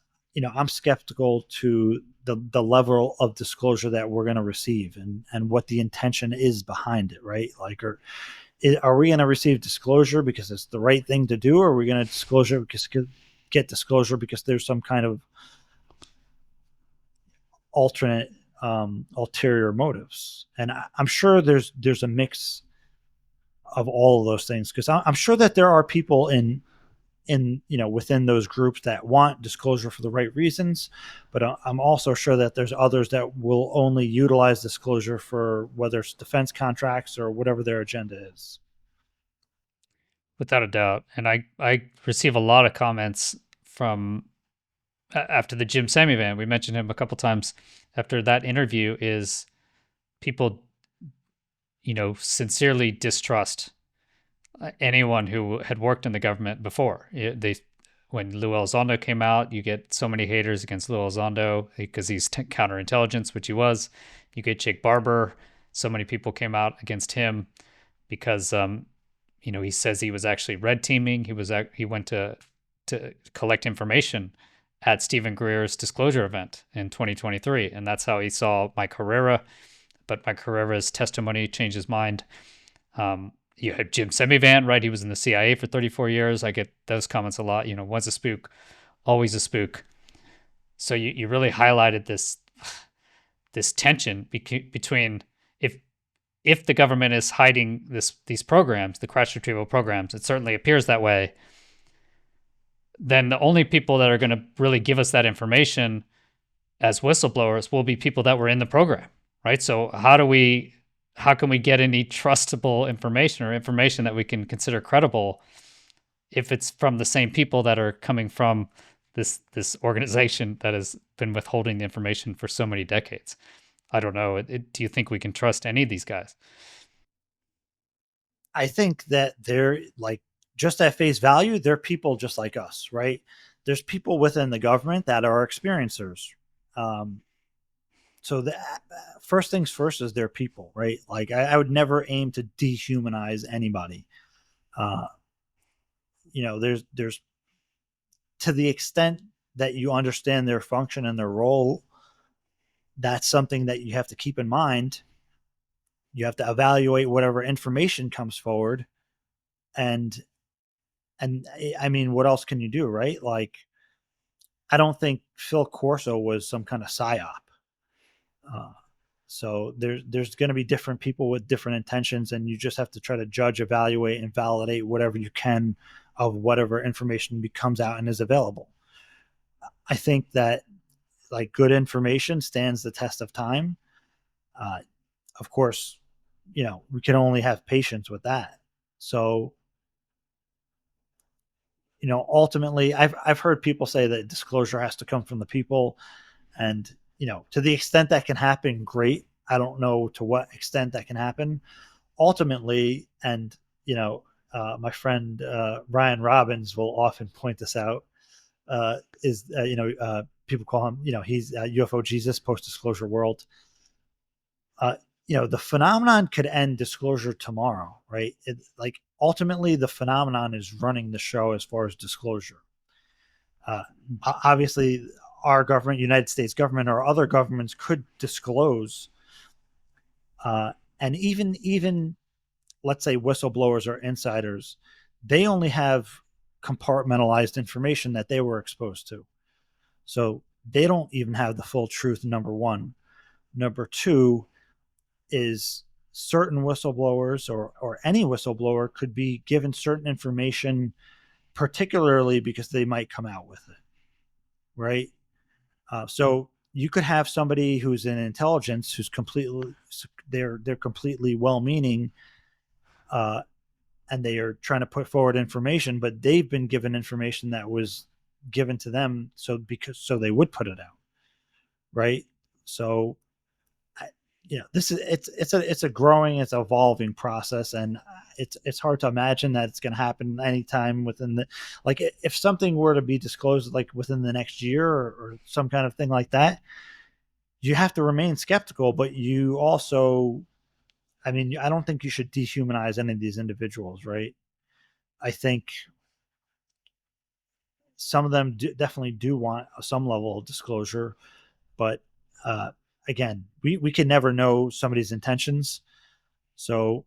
I'm skeptical to the level of disclosure that we're going to receive and what the intention is behind it, right? Like, are we going to receive disclosure because it's the right thing to do, or are we going to get disclosure because there's some kind of alternate ulterior motives? And I'm sure there's a mix of all of those things, because I'm sure that there are people in in within those groups that want disclosure for the right reasons, but I'm also sure that there's others that will only utilize disclosure for whether it's defense contracts or whatever their agenda is. Without a doubt. And I receive a lot of comments from after the Jim Semivan. We mentioned him a couple times. After that interview, is people, sincerely distrust anyone who had worked in the government before. When Lou Elizondo came out, you get so many haters against Lou Elizondo because he's counterintelligence, which he was. You get Jake Barber. So many people came out against him because he says he was actually red teaming. He went to collect information at Stephen Greer's disclosure event in 2023, and that's how he saw Mike Herrera. But Mike Herrera's testimony changed his mind. You had Jim Semivan, right? He was in the CIA for 34 years. I get those comments a lot. Once a spook, always a spook. So you really highlighted this tension between if the government is hiding these programs, the crash retrieval programs, it certainly appears that way, then the only people that are going to really give us that information as whistleblowers will be people that were in the program, right? So how can we get any trustable information or information that we can consider credible if it's from the same people that are coming from this organization that has been withholding the information for so many decades? I don't know. Do you think we can trust any of these guys? I think that they're like, just at face value, they're people just like us, right? There's people within the government that are experiencers. So the first things first is they're people, right? Like I would never aim to dehumanize anybody. There's to the extent that you understand their function and their role, that's something that you have to keep in mind. You have to evaluate whatever information comes forward, and I mean, what else can you do, right? Like, I don't think Phil Corso was some kind of psyop. So there's going to be different people with different intentions, and you just have to try to judge, evaluate, and validate whatever you can of whatever information comes out and is available. I think that like good information stands the test of time. Of course, we can only have patience with that. So, ultimately, I've heard people say that disclosure has to come from the people, and to the extent that can happen, great. I don't know to what extent that can happen. Ultimately, and my friend Ryan Robbins will often point this out. People call him, he's UFO Jesus, post disclosure world. The phenomenon could end disclosure tomorrow, right? Like ultimately, the phenomenon is running the show as far as disclosure. Obviously, our government, United States government, or other governments could disclose, and even let's say whistleblowers or insiders, they only have compartmentalized information that they were exposed to, so they don't even have the full truth. Number one. Number two is certain whistleblowers or any whistleblower could be given certain information, particularly because they might come out with it, right? So you could have somebody who's in intelligence who's they're completely well-meaning, and they are trying to put forward information, but they've been given information that was given to them so they would put it out, right? So it's a growing, it's an evolving process, and it's hard to imagine that it's going to happen anytime within the, like, if something were to be disclosed like within the next year or some kind of thing like that, you have to remain skeptical, but you also, I mean, I don't think you should dehumanize any of these individuals, right? I think some of them definitely do want some level of disclosure, but again, we can never know somebody's intentions. So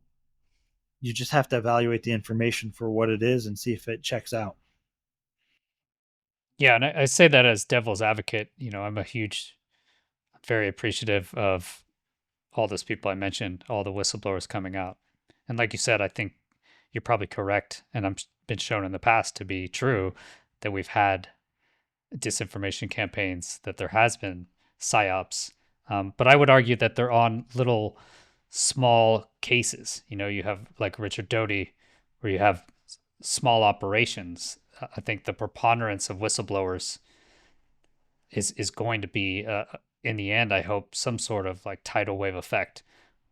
you just have to evaluate the information for what it is and see if it checks out. Yeah, and I say that as devil's advocate. I'm very appreciative of all those people I mentioned, all the whistleblowers coming out. And like you said, I think you're probably correct. And been shown in the past to be true, that we've had disinformation campaigns, that there has been psyops. But I would argue that they're on little small cases. You have like Richard Doty, where you have small operations. I think the preponderance of whistleblowers is going to be, in the end, I hope, some sort of like tidal wave effect.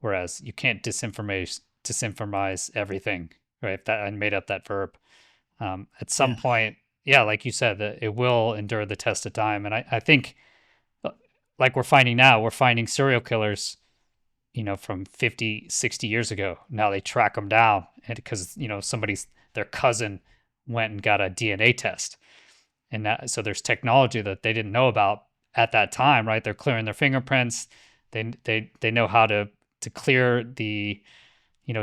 Whereas you can't disinformize everything, right? That I made up that verb. At some Yeah. point, yeah, like you said, that it will endure the test of time. And I think, like we're finding now, we're finding serial killers, from 50, 60 years ago. Now they track them down, and because, their cousin went and got a DNA test. And so there's technology that they didn't know about at that time, right? They're clearing their fingerprints. They know how to clear the,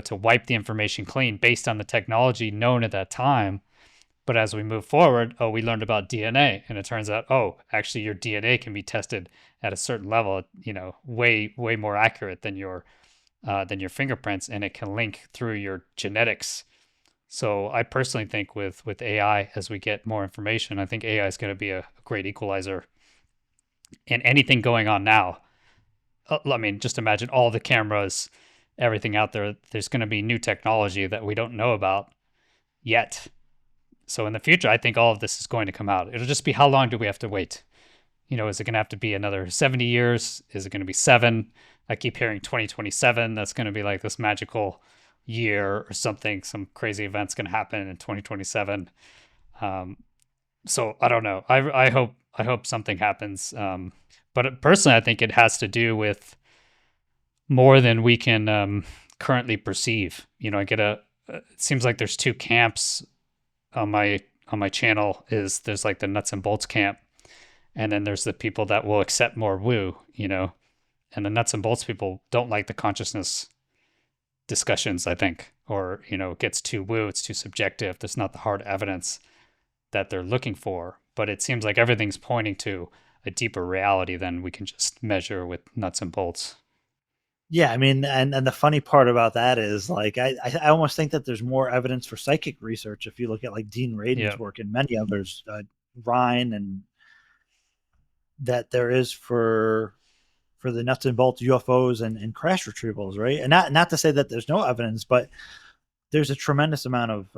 to wipe the information clean based on the technology known at that time. But as we move forward, we learned about DNA, and it turns out, actually your DNA can be tested at a certain level, way more accurate than your fingerprints, and it can link through your genetics. So I personally think with AI, as we get more information, I think AI is going to be a great equalizer. And anything going on now, I mean, just imagine all the cameras, everything out there. There's going to be new technology that we don't know about yet. So in the future, I think all of this is going to come out. It'll just be, how long do we have to wait? Is it going to have to be another 70 years? Is it going to be 7? I keep hearing 2027. That's going to be like this magical year or something. Some crazy event's going to happen in 2027. So I don't know. I hope something happens. But personally, I think it has to do with more than we can currently perceive. It seems like there's two camps on my channel. There's like the nuts and bolts camp, and then there's the people that will accept more woo, and the nuts and bolts people don't like the consciousness discussions, I think, or, it gets too woo, it's too subjective. There's not the hard evidence that they're looking for, but it seems like everything's pointing to a deeper reality than we can just measure with nuts and bolts. Yeah, I mean, and the funny part about that is, like, I almost think that there's more evidence for psychic research if you look at like Dean Radin's work and many others, Ryan, and that there is for the nuts and bolts UFOs and crash retrievals, right? And not to say that there's no evidence, but there's a tremendous amount of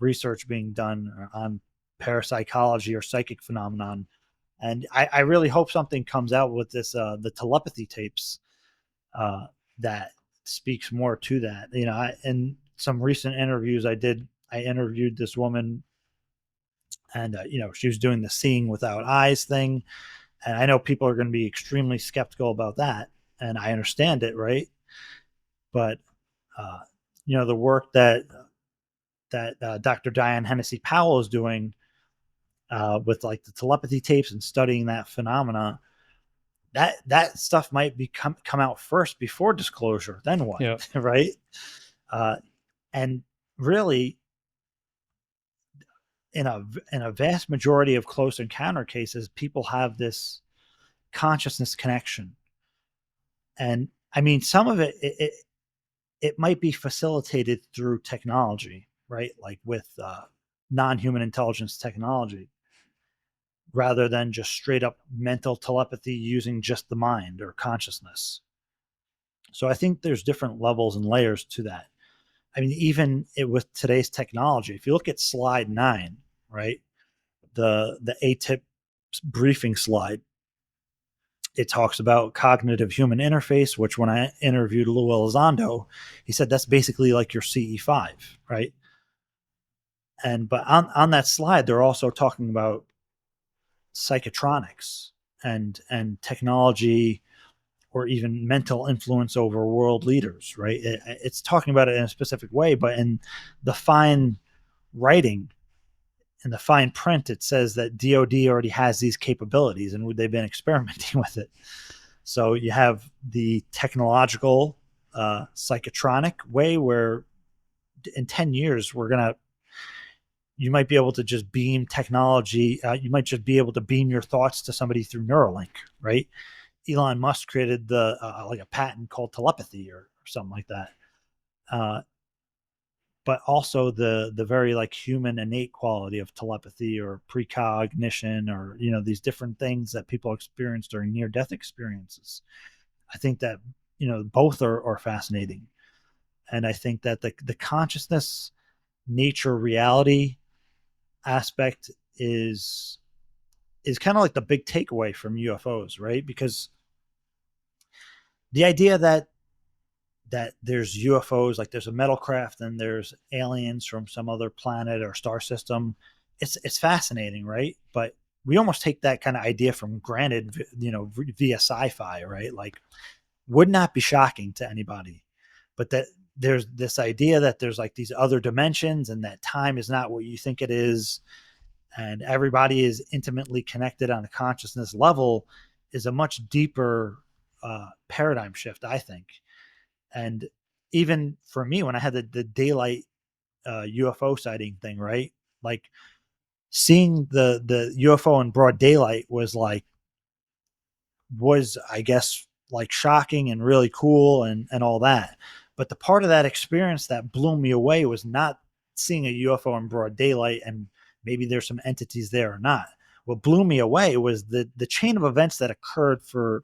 research being done on parapsychology or psychic phenomenon, and I really hope something comes out with this the telepathy tapes that speaks more to that. In some recent interviews I interviewed this woman, and she was doing the seeing without eyes thing, and I know people are going to be extremely skeptical about that, and I understand it, right? But the work that Dr. Diane Hennessy Powell is doing with like the telepathy tapes and studying that phenomena, that stuff might come out first before disclosure. Then what? Yeah. Right? And really, in a vast majority of close encounter cases, people have this consciousness connection, and I mean, some of it might be facilitated through technology, right? Like with non-human intelligence technology, rather than just straight up mental telepathy using just the mind or consciousness. So I think there's different levels and layers to that. I mean, even with today's technology, if you look at slide 9, right, the ATIP briefing slide, it talks about cognitive human interface, which when I interviewed Lou Elizondo, he said that's basically like your CE5, right? But on that slide, they're also talking about psychotronics and technology, or even mental influence over world leaders, right? It's talking about it in a specific way, but in the fine writing, in the fine print, it says that DOD already has these capabilities and they've been experimenting with it. So you have the technological psychotronic way, where in 10 years you might be able to just beam technology. You might just be able to beam your thoughts to somebody through Neuralink, right? Elon Musk created like a patent called telepathy or something like that. but also the very like human innate quality of telepathy or precognition, or these different things that people experience during near death experiences. I think that both are fascinating, and I think that the consciousness, nature, reality aspect is kind of like the big takeaway from UFOs, right? Because the idea that there's UFOs, like there's a metal craft and there's aliens from some other planet or star system, it's fascinating, right? But we almost take that kind of idea from granted, via sci-fi, right? Like, would not be shocking to anybody, but that there's this idea that there's like these other dimensions and that time is not what you think it is, and everybody is intimately connected on a consciousness level, is a much deeper paradigm shift, I think. And even for me, when I had the daylight UFO sighting thing, right? Like, seeing the UFO in broad daylight was I guess like shocking and really cool and all that. But the part of that experience that blew me away was not seeing a UFO in broad daylight and maybe there's some entities there or not. What blew me away was the chain of events that occurred for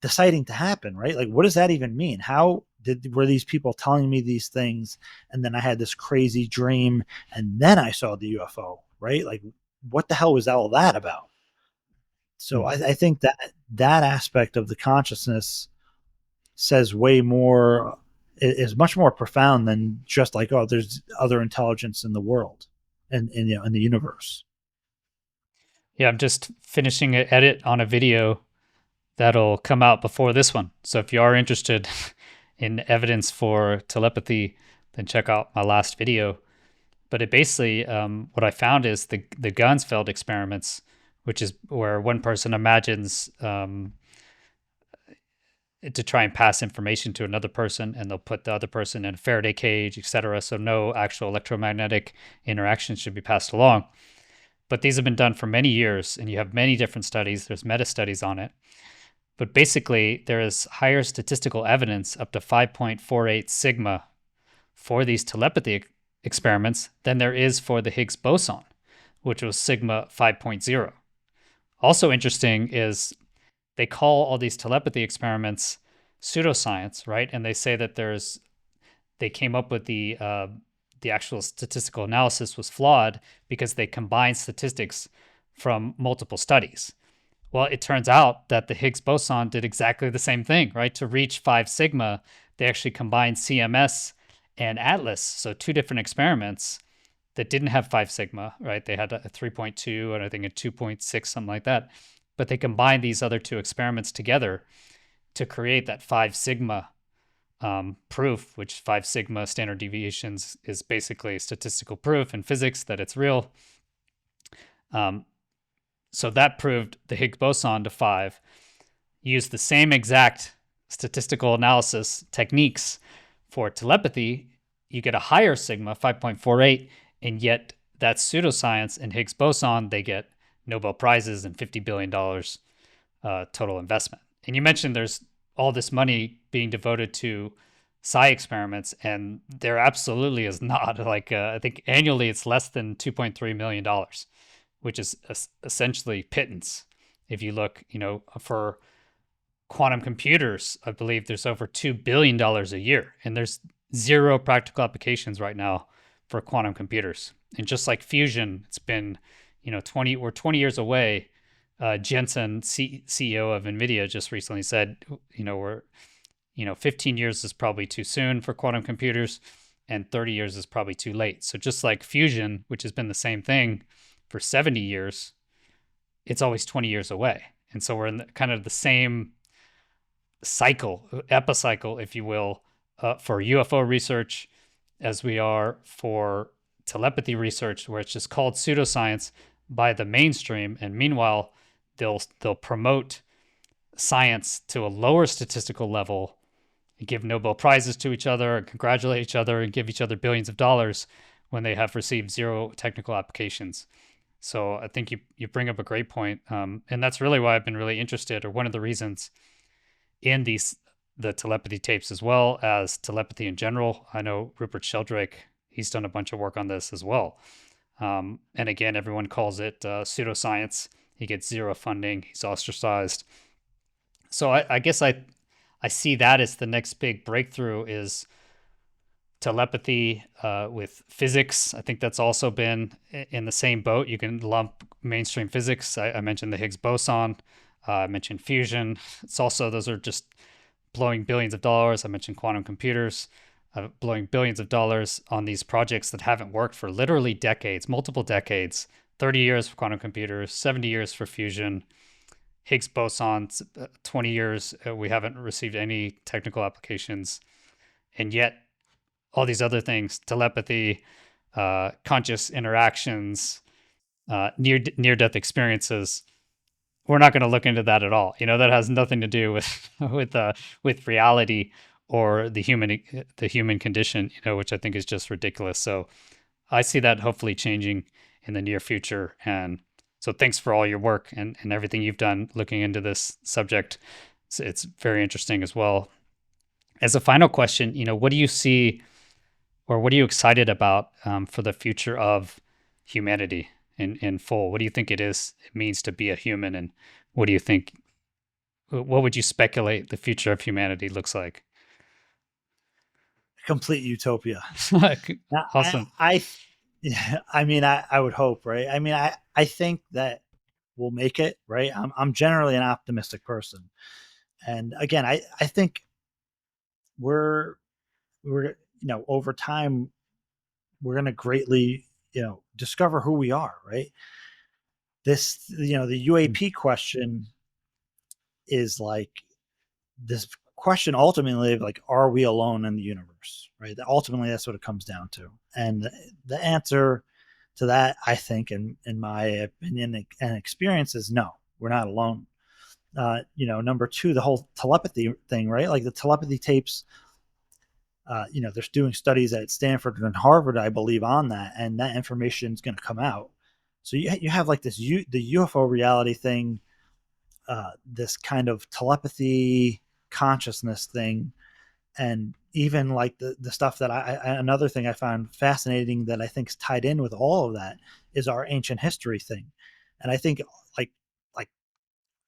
the sighting to happen, right? Like, what does that even mean? How were these people telling me these things? And then I had this crazy dream and then I saw the UFO, right? Like, what the hell was all that about? So I think that aspect of the consciousness says way more, is much more profound than just like, oh, there's other intelligence in the world and in the universe. Yeah, I'm just finishing an edit on a video that'll come out before this one. So if you are interested in evidence for telepathy, then check out my last video. But it basically, what I found is the Gansfeld experiments, which is where one person imagines to try and pass information to another person, and they'll put the other person in a Faraday cage, etc. So no actual electromagnetic interaction should be passed along. But these have been done for many years, and you have many different studies. There's meta studies on it. But basically, there is higher statistical evidence up to 5.48 sigma for these telepathy experiments than there is for the Higgs boson, which was sigma 5.0. Also interesting is they call all these telepathy experiments pseudoscience, right? And they say that they came up with the actual statistical analysis was flawed because they combined statistics from multiple studies. Well, it turns out that the Higgs boson did exactly the same thing, right? To reach 5 sigma, they actually combined CMS and ATLAS, so two different experiments that didn't have 5 sigma, right? They had a 3.2 and I think a 2.6, something like that. But they combined these other two experiments together to create that 5 sigma proof, which 5 sigma standard deviations is basically statistical proof in physics that it's real. So that proved the Higgs boson to 5, used the same exact statistical analysis techniques for telepathy. You get a higher sigma, 5.48, and yet that's pseudoscience. And Higgs boson, they get Nobel Prizes and $50 billion total investment. And you mentioned there's all this money being devoted to psi experiments, and there absolutely is not. Like, I think annually it's less than $2.3 million, which is essentially pittance. If you look, for quantum computers, I believe there's over $2 billion a year, and there's zero practical applications right now for quantum computers. And just like fusion, it's been, we're 20 years away. Jensen, CEO of NVIDIA, just recently said, we're 15 years is probably too soon for quantum computers, and 30 years is probably too late. So just like fusion, which has been the same thing for 70 years, it's always 20 years away. And so we're in kind of the same cycle, epicycle, if you will, for UFO research as we are for telepathy research, where it's just called pseudoscience by the mainstream. And meanwhile, they'll promote science to a lower statistical level and give Nobel Prizes to each other and congratulate each other and give each other billions of dollars when they have received zero technical applications. So I think you bring up a great point. And that's really why I've been really interested, or one of the reasons, in the telepathy tapes as well as telepathy in general. I know Rupert Sheldrake, he's done a bunch of work on this as well. And again, everyone calls it pseudoscience. He gets zero funding. He's ostracized. So I guess I see that as the next big breakthrough is telepathy with physics. I think that's also been in the same boat. You can lump mainstream physics. I mentioned the Higgs boson. I mentioned fusion. It's also, those are just blowing billions of dollars. I mentioned quantum computers, blowing billions of dollars on these projects that haven't worked for literally decades, multiple decades. 30 years for quantum computers, 70 years for fusion. Higgs bosons, 20 years, we haven't received any technical applications. And yet, all these other things, telepathy, conscious interactions, near death experiences, we're not going to look into that at all. That has nothing to do with with reality or the human condition, which I think is just ridiculous. So I see that hopefully changing in the near future. And so thanks for all your work and everything you've done looking into this subject. It's very interesting as well. As a final question, what do you see, or what are you excited about for the future of humanity in full? What do you think it means to be a human, and what do you think? What would you speculate the future of humanity looks like? Complete utopia. Awesome. Yeah, I mean, I would hope, right? I mean, I think that we'll make it, right? I'm generally an optimistic person, and again, I think we're over time we're going to greatly discover who we are, right? This the UAP question is like this question ultimately of like, are we alone in the universe, right? Ultimately that's what it comes down to, and the answer to that, I think, in my opinion and experience, is no, we're not alone. Number two, the whole telepathy thing, right? Like the telepathy tapes, they're doing studies at Stanford and Harvard, I believe, on that, and that information is going to come out. So you have like this the UFO reality thing, this kind of telepathy consciousness thing, and even like the stuff that another thing I found fascinating that I think is tied in with all of that is our ancient history thing, and I think like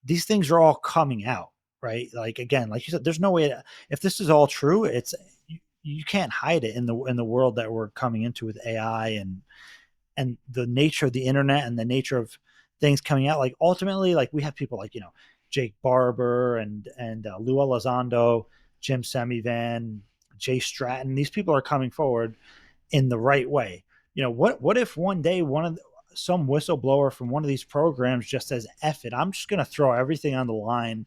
these things are all coming out, right? Like again, like you said, there's no way if this is all true, it's you can't hide it in the world that we're coming into with AI and the nature of the internet and the nature of things coming out. Like ultimately, like we have people like Jake Barber and Lou Elizondo, Jim Semivan, Jay Stratton. These people are coming forward in the right way. What if one day some whistleblower from one of these programs just says, F it, I'm just going to throw everything on the line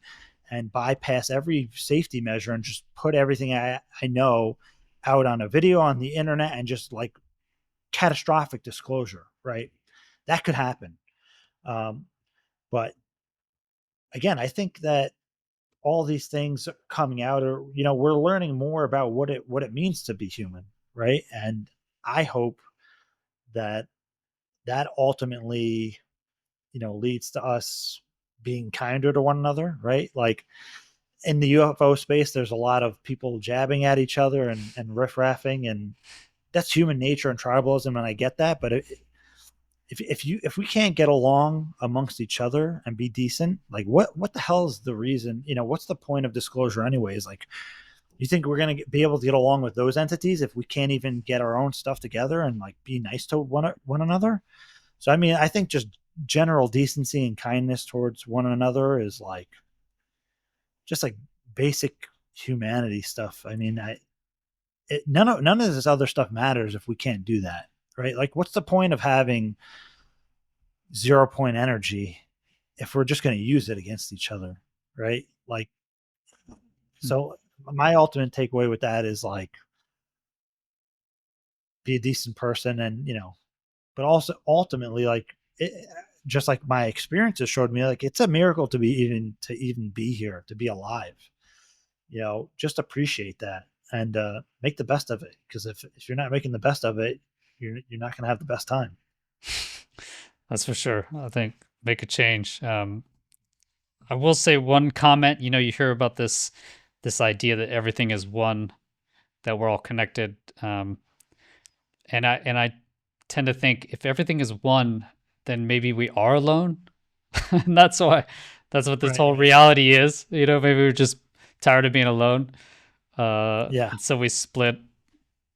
and bypass every safety measure and just put everything I know out on a video on the internet, and just like catastrophic disclosure, right? That could happen. But again, I think that all these things coming out are, we're learning more about what it means to be human, right? And I hope that ultimately, leads to us being kinder to one another, right? Like in the UFO space, there's a lot of people jabbing at each other and riffraffing, and that's human nature and tribalism, and I get that. But if we can't get along amongst each other and be decent, like what the hell is the reason? What's the point of disclosure anyways? Like, you think we're going to be able to get along with those entities if we can't even get our own stuff together and like be nice to one another? So I mean, I think just general decency and kindness towards one another is like just like basic humanity stuff. I mean, none of this other stuff matters if we can't do that, right? Like, what's the point of having 0 point energy if we're just going to use it against each other, right? Like, so my ultimate takeaway with that is like, be a decent person, and but also ultimately, like, just like my experiences showed me, like it's a miracle to even be here, to be alive. Just appreciate that and make the best of it, because if you're not making the best of it, you're not going to have the best time. That's for sure. I think make a change. I will say one comment. You hear about this idea that everything is one, that we're all connected. And I tend to think if everything is one, then maybe we are alone. And that's what this Right. whole reality is. Maybe we're just tired of being alone. Yeah. And so we split,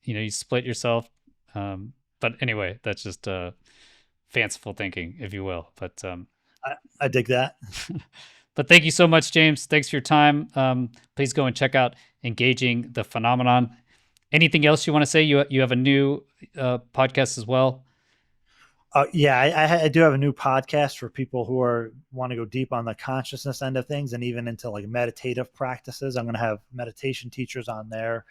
you split yourself. But anyway, that's just fanciful thinking, if you will. I dig that. But thank you so much, James. Thanks for your time. Please go and check out Engaging the Phenomenon. Anything else you want to say? You have a new podcast as well. Yeah, I do have a new podcast for people who want to go deep on the consciousness end of things and even into like meditative practices. I'm going to have meditation teachers on there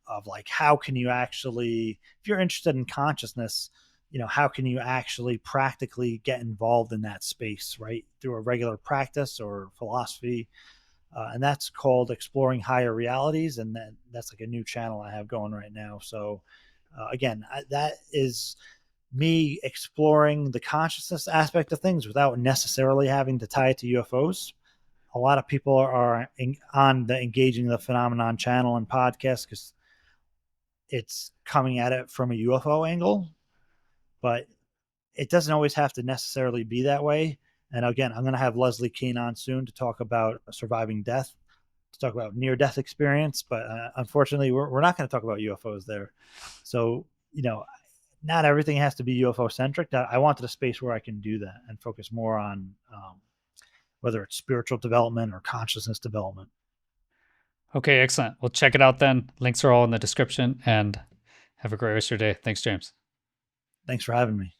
of like how can you actually, if you're interested in consciousness, how can you actually practically get involved in that space, right? Through a regular practice or philosophy. And that's called Exploring Higher Realities. And that's like a new channel I have going right now. So again, that is me exploring the consciousness aspect of things without necessarily having to tie it to UFOs. A lot of people are on the Engaging the Phenomenon channel and podcast because it's coming at it from a UFO angle, but it doesn't always have to necessarily be that way. And again, I'm going to have Leslie Keene on soon to talk about surviving death, to talk about near-death experience. But unfortunately, we're not going to talk about UFOs there. So, not everything has to be UFO centric. I wanted a space where I can do that and focus more on whether it's spiritual development or consciousness development. Okay, excellent. Well, check it out then. Links are all in the description, and have a great rest of your day. Thanks, James. Thanks for having me.